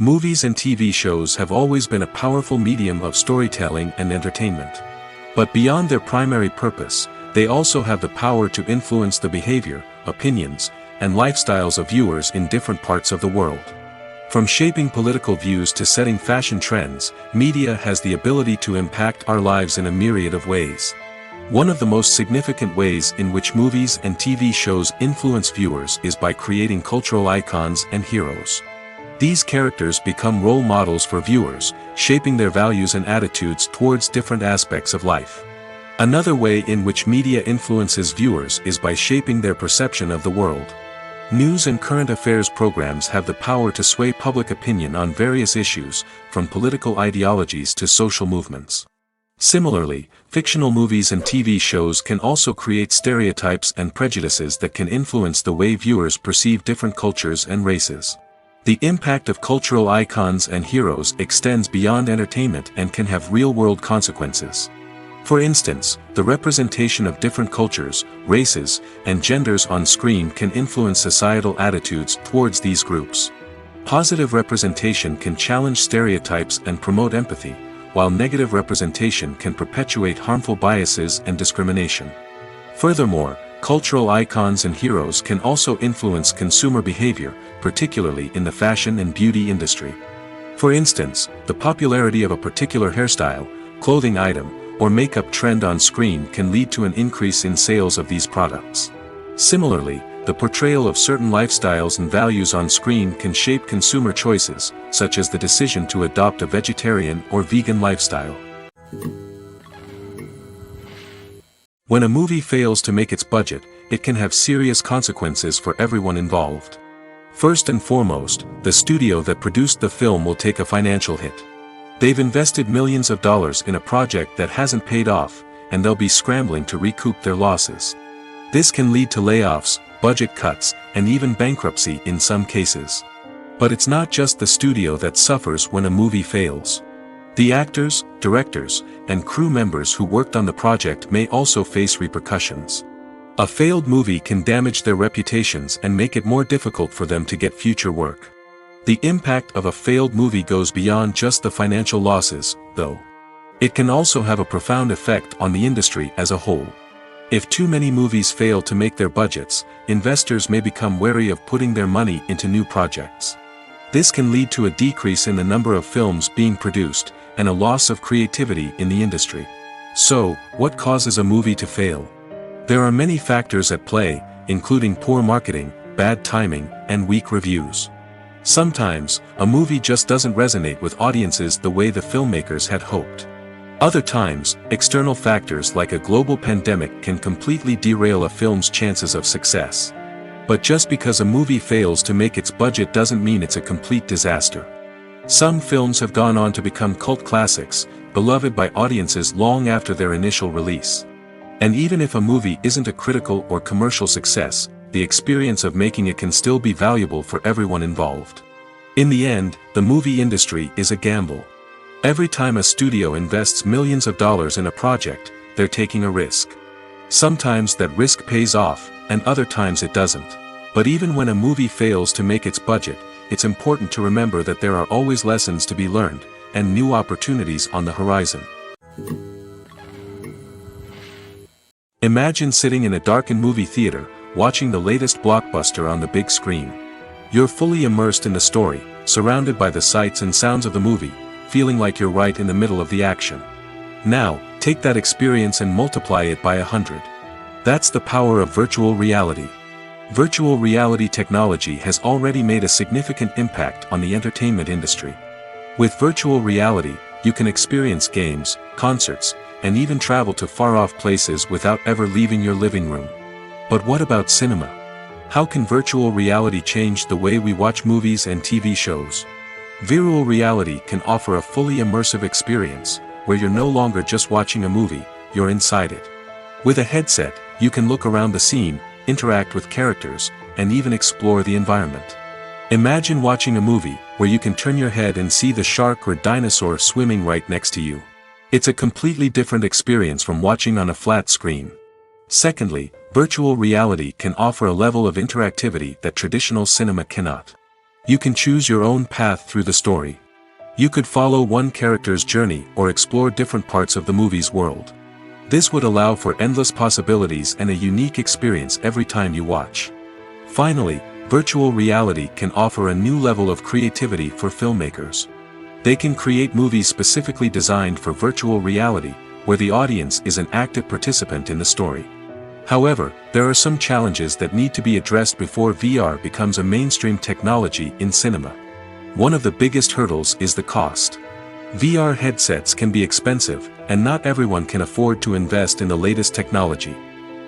Movies and TV shows have always been a powerful medium of storytelling and entertainment. But beyond their primary purpose, they also have the power to influence the behavior, opinions, and lifestyles of viewers in different parts of the world. From shaping political views to setting fashion trends, media has the ability to impact our lives in a myriad of ways. One of the most significant ways in which movies and TV shows influence viewers is by creating cultural icons and heroes. These characters become role models for viewers, shaping their values and attitudes towards different aspects of life. Another way in which media influences viewers is by shaping their perception of the world. News and current affairs programs have the power to sway public opinion on various issues, from political ideologies to social movements. Similarly, fictional movies and TV shows can also create stereotypes and prejudices that can influence the way viewers perceive different cultures and races. The impact of cultural icons and heroes extends beyond entertainment and can have real-world consequences. For instance, the representation of different cultures, races, and genders on screen can influence societal attitudes towards these groups. Positive representation can challenge stereotypes and promote empathy, while negative representation can perpetuate harmful biases and discrimination. Furthermore, cultural icons and heroes can also influence consumer behavior, particularly in the fashion and beauty industry. For instance, the popularity of a particular hairstyle, clothing item, or makeup trend on screen can lead to an increase in sales of these products. Similarly, the portrayal of certain lifestyles and values on screen can shape consumer choices, such as the decision to adopt a vegetarian or vegan lifestyle. When a movie fails to make its budget, it can have serious consequences for everyone involved. First and foremost, the studio that produced the film will take a financial hit. They've invested millions of dollars in a project that hasn't paid off, and they'll be scrambling to recoup their losses. This can lead to layoffs, budget cuts, and even bankruptcy in some cases. But it's not just the studio that suffers when a movie fails. The actors, directors, and crew members who worked on the project may also face repercussions. A failed movie can damage their reputations and make it more difficult for them to get future work. The impact of a failed movie goes beyond just the financial losses, though. It can also have a profound effect on the industry as a whole. If too many movies fail to make their budgets, investors may become wary of putting their money into new projects. This can lead to a decrease in the number of films being produced, and a loss of creativity in the industry. So, what causes a movie to fail? There are many factors at play, including poor marketing, bad timing and weak reviews. Sometimes, a movie just doesn't resonate with audiences the way the filmmakers had hoped. Other times, external factors like a global pandemic can completely derail a film's chances of success. But just because a movie fails to make its budget doesn't mean it's a complete disaster. Some films have gone on to become cult classics, beloved by audiences long after their initial release. And even if a movie isn't a critical or commercial success, the experience of making it can still be valuable for everyone involved. In the end, the movie industry is a gamble. Every time a studio invests millions of dollars in a project, they're taking a risk. Sometimes that risk pays off, and other times it doesn't. But even when a movie fails to make its budget, it's important to remember that there are always lessons to be learned, and new opportunities on the horizon. Imagine sitting in a darkened movie theater, watching the latest blockbuster on the big screen. You're fully immersed in the story, surrounded by the sights and sounds of the movie, feeling like you're right in the middle of the action. Now, take that experience and multiply it by 100. That's the power of virtual reality. Virtual reality technology has already made a significant impact on the entertainment industry. With virtual reality, you can experience games, concerts, and even travel to far-off places without ever leaving your living room. But what about cinema? How can virtual reality change the way we watch movies and TV shows? Virtual reality can offer a fully immersive experience, where you're no longer just watching a movie, you're inside it. With a headset, you can look around the scene, interact with characters, and even explore the environment. Imagine watching a movie where you can turn your head and see the shark or dinosaur swimming right next to you. It's a completely different experience from watching on a flat screen. Secondly, virtual reality can offer a level of interactivity that traditional cinema cannot. You can choose your own path through the story. You could follow one character's journey or explore different parts of the movie's world. This would allow for endless possibilities and a unique experience every time you watch. Finally, virtual reality can offer a new level of creativity for filmmakers. They can create movies specifically designed for virtual reality, where the audience is an active participant in the story. However, there are some challenges that need to be addressed before VR becomes a mainstream technology in cinema. One of the biggest hurdles is the cost. VR headsets can be expensive, and not everyone can afford to invest in the latest technology.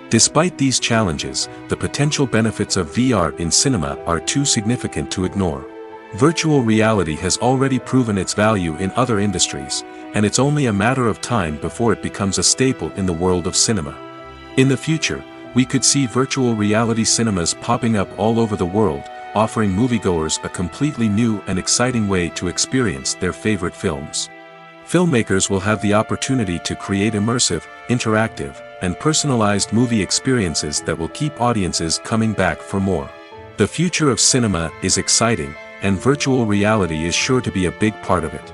Despite these challenges, the potential benefits of VR in cinema are too significant to ignore. Virtual reality has already proven its value in other industries, and it's only a matter of time before it becomes a staple in the world of cinema. In the future, we could see virtual reality cinemas popping up all over the world, offering moviegoers a completely new and exciting way to experience their favorite films. Filmmakers will have the opportunity to create immersive, interactive, and personalized movie experiences that will keep audiences coming back for more. The future of cinema is exciting, and virtual reality is sure to be a big part of it.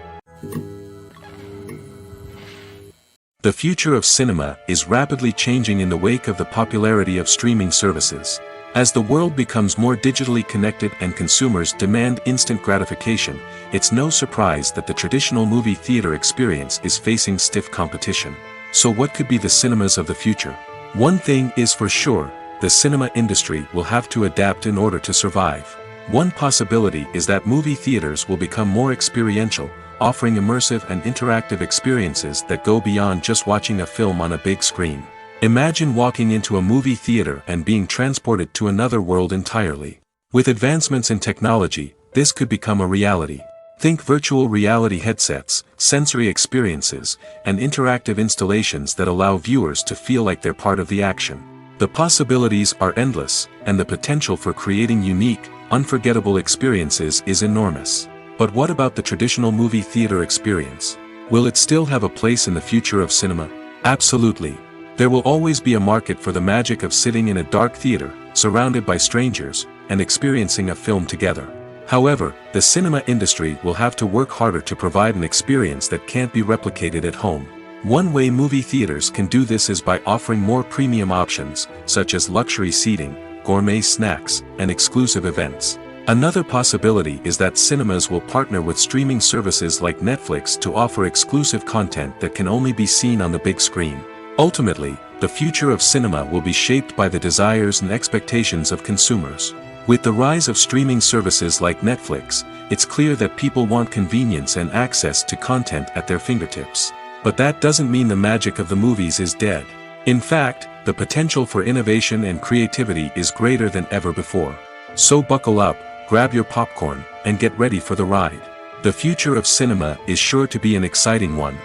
The future of cinema is rapidly changing in the wake of the popularity of streaming services. As the world becomes more digitally connected and consumers demand instant gratification, it's no surprise that the traditional movie theater experience is facing stiff competition. So what could be the cinemas of the future? One thing is for sure, the cinema industry will have to adapt in order to survive. One possibility is that movie theaters will become more experiential, offering immersive and interactive experiences that go beyond just watching a film on a big screen. Imagine walking into a movie theater and being transported to another world entirely. With advancements in technology, this could become a reality. Think virtual reality headsets, sensory experiences, and interactive installations that allow viewers to feel like they're part of the action. The possibilities are endless, and the potential for creating unique, unforgettable experiences is enormous. But what about the traditional movie theater experience? Will it still have a place in the future of cinema? Absolutely. There will always be a market for the magic of sitting in a dark theater, surrounded by strangers, and experiencing a film together. However, the cinema industry will have to work harder to provide an experience that can't be replicated at home. One way movie theaters can do this is by offering more premium options, such as luxury seating, gourmet snacks, and exclusive events. Another possibility is that cinemas will partner with streaming services like Netflix to offer exclusive content that can only be seen on the big screen. Ultimately, the future of cinema will be shaped by the desires and expectations of consumers. With the rise of streaming services like Netflix, it's clear that people want convenience and access to content at their fingertips. But that doesn't mean the magic of the movies is dead. In fact, the potential for innovation and creativity is greater than ever before. So buckle up, grab your popcorn, and get ready for the ride. The future of cinema is sure to be an exciting one.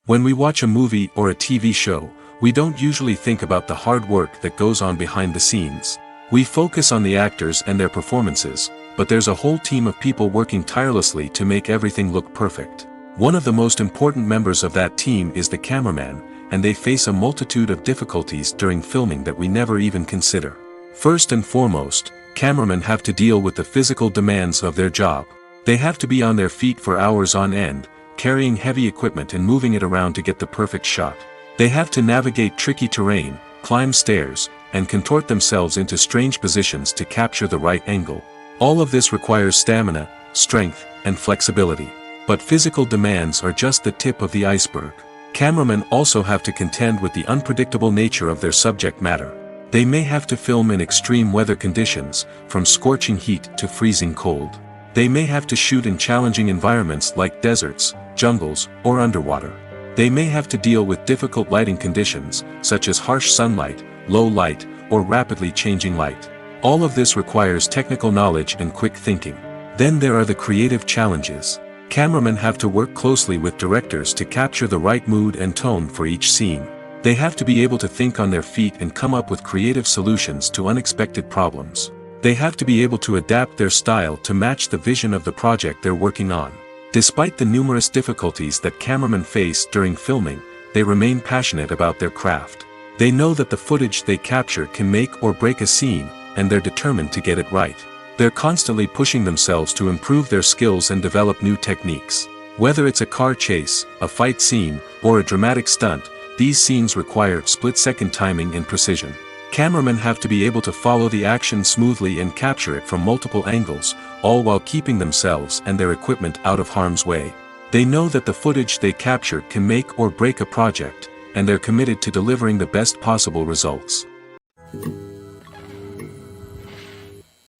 When we watch a movie or a TV show, we don't usually think about the hard work that goes on behind the scenes. We focus on the actors and their performances, but there's a whole team of people working tirelessly to make everything look perfect. One of the most important members of that team is the cameraman, and they face a multitude of difficulties during filming that we never even consider. First and foremost, cameramen have to deal with the physical demands of their job. They have to be on their feet for hours on end, carrying heavy equipment and moving it around to get the perfect shot. They have to navigate tricky terrain, climb stairs, and contort themselves into strange positions to capture the right angle. All of this requires stamina, strength, and flexibility. But physical demands are just the tip of the iceberg. Cameramen also have to contend with the unpredictable nature of their subject matter. They may have to film in extreme weather conditions, from scorching heat to freezing cold. They may have to shoot in challenging environments like deserts, jungles, or underwater. They may have to deal with difficult lighting conditions, such as harsh sunlight, low light, or rapidly changing light. All of this requires technical knowledge and quick thinking. Then there are the creative challenges. Cameramen have to work closely with directors to capture the right mood and tone for each scene. They have to be able to think on their feet and come up with creative solutions to unexpected problems. They have to be able to adapt their style to match the vision of the project they're working on. Despite the numerous difficulties that cameramen face during filming, they remain passionate about their craft. They know that the footage they capture can make or break a scene, and they're determined to get it right. They're constantly pushing themselves to improve their skills and develop new techniques. Whether it's a car chase, a fight scene, or a dramatic stunt, these scenes require split-second timing and precision. Cameramen have to be able to follow the action smoothly and capture it from multiple angles, all while keeping themselves and their equipment out of harm's way. They know that the footage they capture can make or break a project, and they're committed to delivering the best possible results.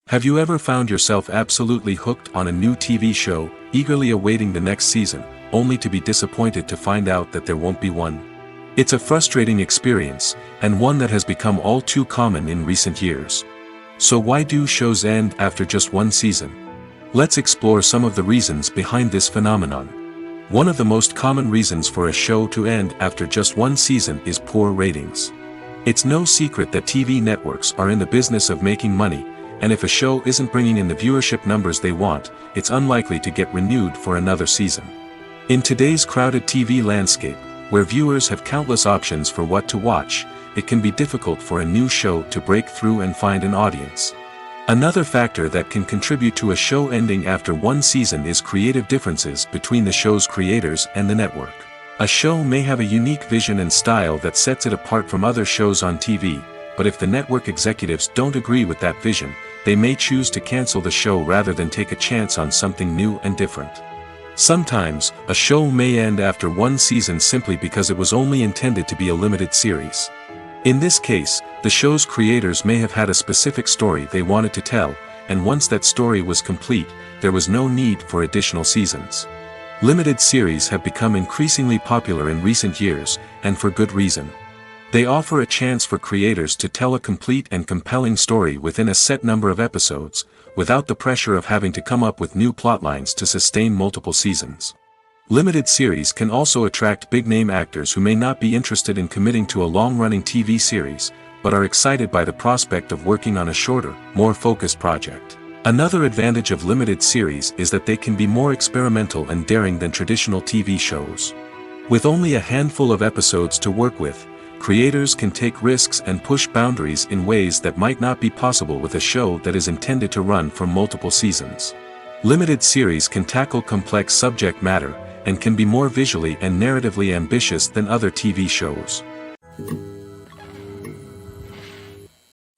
Have you ever found yourself absolutely hooked on a new TV show, eagerly awaiting the next season, only to be disappointed to find out that there won't be one? It's a frustrating experience, and one that has become all too common in recent years. So why do shows end after just one season? Let's explore some of the reasons behind this phenomenon. One of the most common reasons for a show to end after just one season is poor ratings. It's no secret that TV networks are in the business of making money, and if a show isn't bringing in the viewership numbers they want, it's unlikely to get renewed for another season. In today's crowded TV landscape, where viewers have countless options for what to watch, it can be difficult for a new show to break through and find an audience. Another factor that can contribute to a show ending after one season is creative differences between the show's creators and the network. A show may have a unique vision and style that sets it apart from other shows on TV, but if the network executives don't agree with that vision, they may choose to cancel the show rather than take a chance on something new and different. Sometimes, a show may end after one season simply because it was only intended to be a limited series. In this case, the show's creators may have had a specific story they wanted to tell, and once that story was complete, there was no need for additional seasons. Limited series have become increasingly popular in recent years, and for good reason. They offer a chance for creators to tell a complete and compelling story within a set number of episodes, without the pressure of having to come up with new plotlines to sustain multiple seasons. Limited series can also attract big-name actors who may not be interested in committing to a long-running TV series, but are excited by the prospect of working on a shorter, more focused project. Another advantage of limited series is that they can be more experimental and daring than traditional TV shows. With only a handful of episodes to work with, creators can take risks and push boundaries in ways that might not be possible with a show that is intended to run for multiple seasons. Limited series can tackle complex subject matter, and can be more visually and narratively ambitious than other TV shows.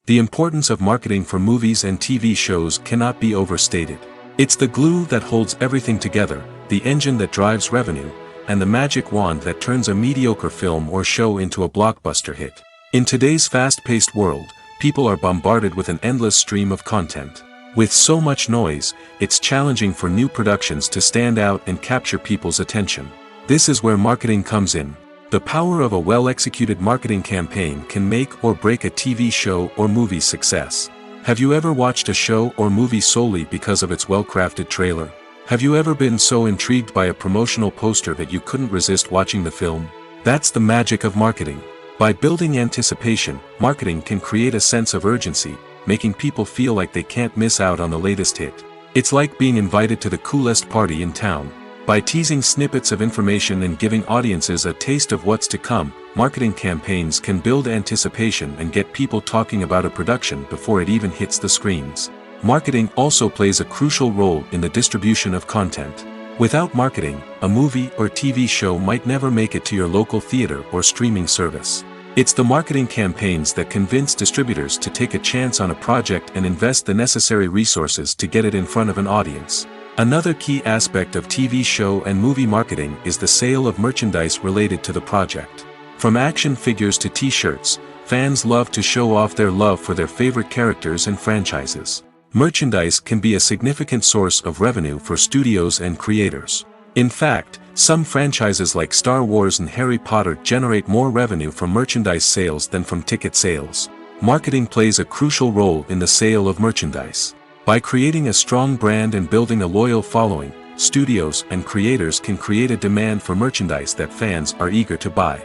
The importance of marketing for movies and TV shows cannot be overstated. It's the glue that holds everything together, the engine that drives revenue, and the magic wand that turns a mediocre film or show into a blockbuster hit. In today's fast-paced world, people are bombarded with an endless stream of content. With so much noise, it's challenging for new productions to stand out and capture people's attention. This is where marketing comes in. The power of a well-executed marketing campaign can make or break a TV show or movie's success. Have you ever watched a show or movie solely because of its well-crafted trailer? Have you ever been so intrigued by a promotional poster that you couldn't resist watching the film? That's the magic of marketing. By building anticipation, marketing can create a sense of urgency, making people feel like they can't miss out on the latest hit. It's like being invited to the coolest party in town. By teasing snippets of information and giving audiences a taste of what's to come, marketing campaigns can build anticipation and get people talking about a production before it even hits the screens. Marketing also plays a crucial role in the distribution of content. Without marketing, a movie or TV show might never make it to your local theater or streaming service. It's the marketing campaigns that convince distributors to take a chance on a project and invest the necessary resources to get it in front of an audience. Another key aspect of TV show and movie marketing is the sale of merchandise related to the project. From action figures to t-shirts, fans love to show off their love for their favorite characters and franchises. Merchandise can be a significant source of revenue for studios and creators. In fact, some franchises like Star Wars and Harry Potter generate more revenue from merchandise sales than from ticket sales. Marketing plays a crucial role in the sale of merchandise. By creating a strong brand and building a loyal following, studios and creators can create a demand for merchandise that fans are eager to buy.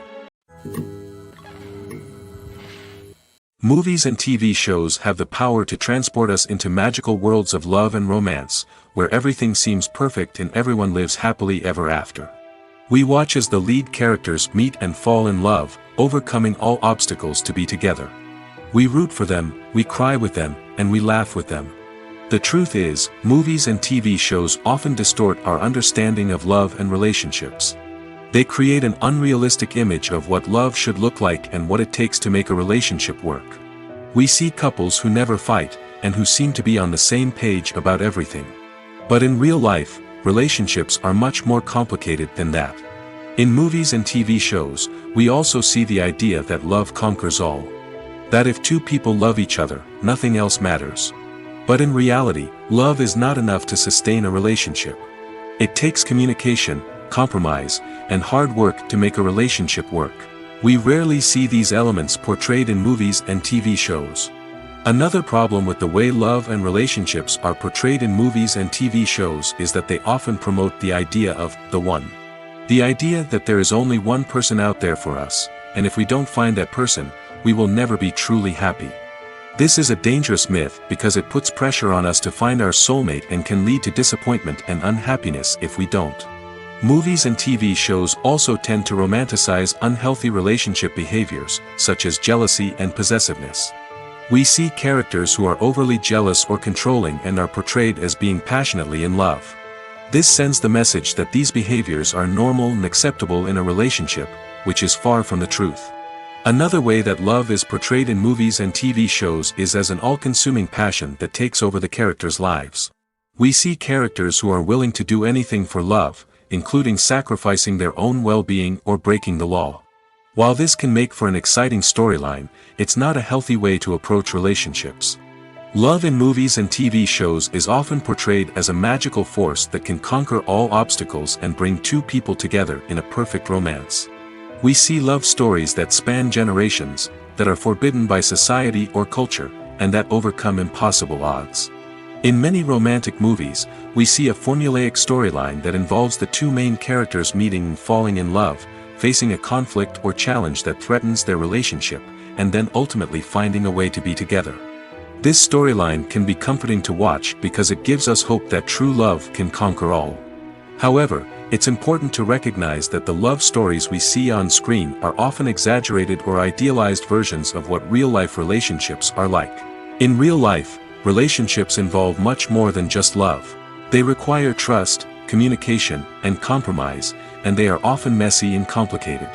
Movies and TV shows have the power to transport us into magical worlds of love and romance, where everything seems perfect and everyone lives happily ever after. We watch as the lead characters meet and fall in love, overcoming all obstacles to be together. We root for them, we cry with them, and we laugh with them. The truth is, movies and TV shows often distort our understanding of love and relationships. They create an unrealistic image of what love should look like and what it takes to make a relationship work. We see couples who never fight, and who seem to be on the same page about everything. But in real life, relationships are much more complicated than that. In movies and TV shows, we also see the idea that love conquers all. That if two people love each other, nothing else matters. But in reality, love is not enough to sustain a relationship. It takes communication, compromise, and hard work to make a relationship work. We rarely see these elements portrayed in movies and TV shows. Another problem with the way love and relationships are portrayed in movies and TV shows is that they often promote the idea of the one. The idea that there is only one person out there for us, and if we don't find that person, we will never be truly happy. This is a dangerous myth because it puts pressure on us to find our soulmate and can lead to disappointment and unhappiness if we don't. Movies and TV shows also tend to romanticize unhealthy relationship behaviors, such as jealousy and possessiveness. We see characters who are overly jealous or controlling and are portrayed as being passionately in love. This sends the message that these behaviors are normal and acceptable in a relationship, which is far from the truth. Another way that love is portrayed in movies and TV shows is as an all-consuming passion that takes over the characters' lives. We see characters who are willing to do anything for love, including sacrificing their own well-being or breaking the law. While this can make for an exciting storyline, it's not a healthy way to approach relationships. Love in movies and TV shows is often portrayed as a magical force that can conquer all obstacles and bring two people together in a perfect romance. We see love stories that span generations, that are forbidden by society or culture, and that overcome impossible odds. In many romantic movies, we see a formulaic storyline that involves the two main characters meeting and falling in love, facing a conflict or challenge that threatens their relationship, and then ultimately finding a way to be together. This storyline can be comforting to watch because it gives us hope that true love can conquer all. However, it's important to recognize that the love stories we see on screen are often exaggerated or idealized versions of what real-life relationships are like. In real life, relationships involve much more than just love. They require trust, communication, and compromise, and they are often messy and complicated.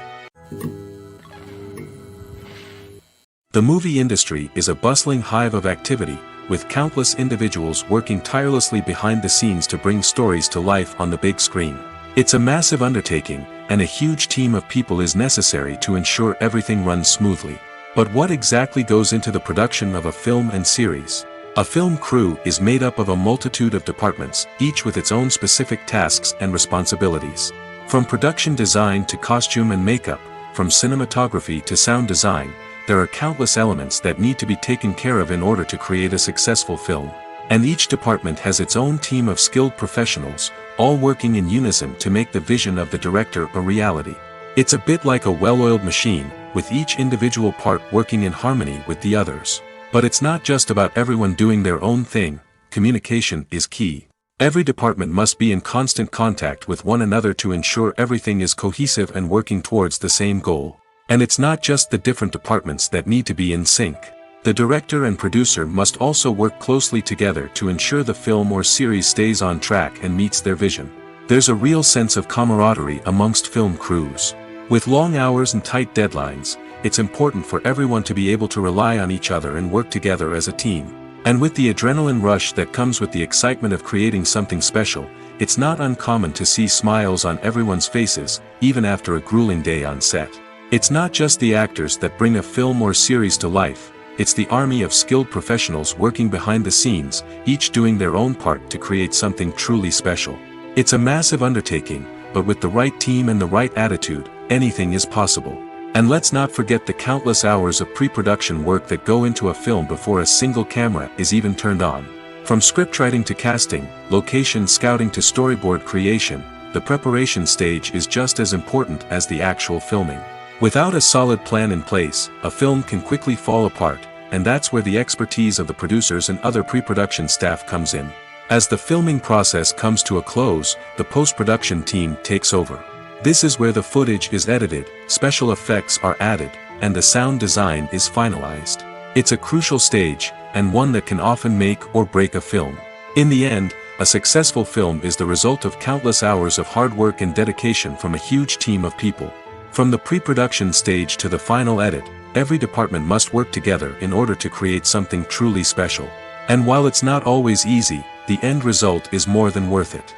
The movie industry is a bustling hive of activity, with countless individuals working tirelessly behind the scenes to bring stories to life on the big screen. It's a massive undertaking, and a huge team of people is necessary to ensure everything runs smoothly. But what exactly goes into the production of a film and series? A film crew is made up of a multitude of departments, each with its own specific tasks and responsibilities. From production design to costume and makeup, from cinematography to sound design, there are countless elements that need to be taken care of in order to create a successful film. And each department has its own team of skilled professionals, all working in unison to make the vision of the director a reality. It's a bit like a well-oiled machine, with each individual part working in harmony with the others. But it's not just about everyone doing their own thing. Communication is key. Every department must be in constant contact with one another to ensure everything is cohesive and working towards the same goal. And it's not just the different departments that need to be in sync. The director and producer must also work closely together to ensure the film or series stays on track and meets their vision. There's a real sense of camaraderie amongst film crews. With long hours and tight deadlines, it's important for everyone to be able to rely on each other and work together as a team. And with the adrenaline rush that comes with the excitement of creating something special, it's not uncommon to see smiles on everyone's faces, even after a grueling day on set. It's not just the actors that bring a film or series to life, it's the army of skilled professionals working behind the scenes, each doing their own part to create something truly special. It's a massive undertaking, but with the right team and the right attitude, anything is possible. And let's not forget the countless hours of pre-production work that go into a film before a single camera is even turned on. From scriptwriting to casting, location scouting to storyboard creation, the preparation stage is just as important as the actual filming. Without a solid plan in place, a film can quickly fall apart, and that's where the expertise of the producers and other pre-production staff comes in. As the filming process comes to a close, the post-production team takes over. This is where the footage is edited, special effects are added, and the sound design is finalized. It's a crucial stage, and one that can often make or break a film. In the end, a successful film is the result of countless hours of hard work and dedication from a huge team of people. From the pre-production stage to the final edit, every department must work together in order to create something truly special. And while it's not always easy, the end result is more than worth it.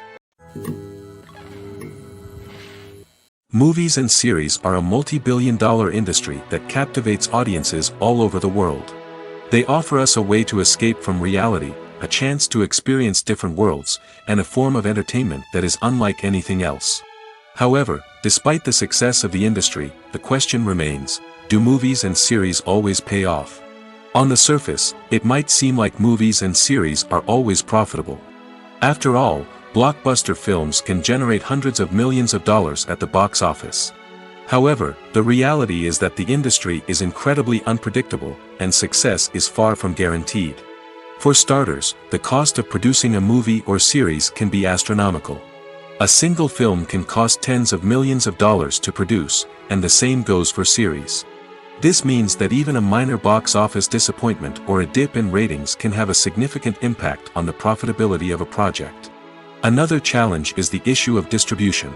Movies and series are a multi-billion-dollar industry that captivates audiences all over the world. They offer us a way to escape from reality, a chance to experience different worlds, and a form of entertainment that is unlike anything else. However, despite the success of the industry, the question remains, do movies and series always pay off? On the surface, it might seem like movies and series are always profitable. After all, blockbuster films can generate hundreds of millions of dollars at the box office. However, the reality is that the industry is incredibly unpredictable, and success is far from guaranteed. For starters, the cost of producing a movie or series can be astronomical. A single film can cost tens of millions of dollars to produce, and the same goes for series. This means that even a minor box office disappointment or a dip in ratings can have a significant impact on the profitability of a project. Another challenge is the issue of distribution.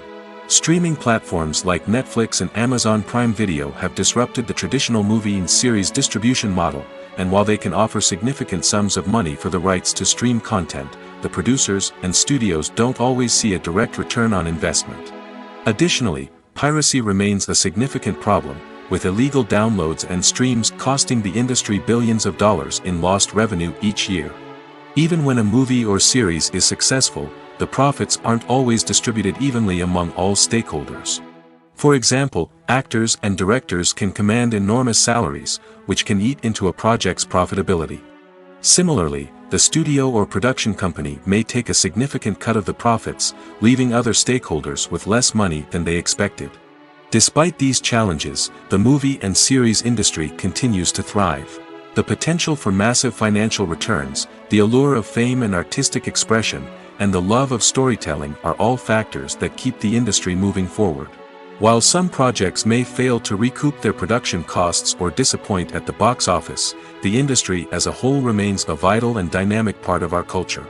Streaming platforms like Netflix and Amazon Prime Video have disrupted the traditional movie and series distribution model, and while they can offer significant sums of money for the rights to stream content, the producers and studios don't always see a direct return on investment. Additionally, piracy remains a significant problem, with illegal downloads and streams costing the industry billions of dollars in lost revenue each year. Even when a movie or series is successful, the profits aren't always distributed evenly among all stakeholders. For example, actors and directors can command enormous salaries, which can eat into a project's profitability. Similarly, the studio or production company may take a significant cut of the profits, leaving other stakeholders with less money than they expected. Despite these challenges, the movie and series industry continues to thrive. The potential for massive financial returns, the allure of fame and artistic expression, and the love of storytelling are all factors that keep the industry moving forward. While some projects may fail to recoup their production costs or disappoint at the box office, the industry as a whole remains a vital and dynamic part of our culture.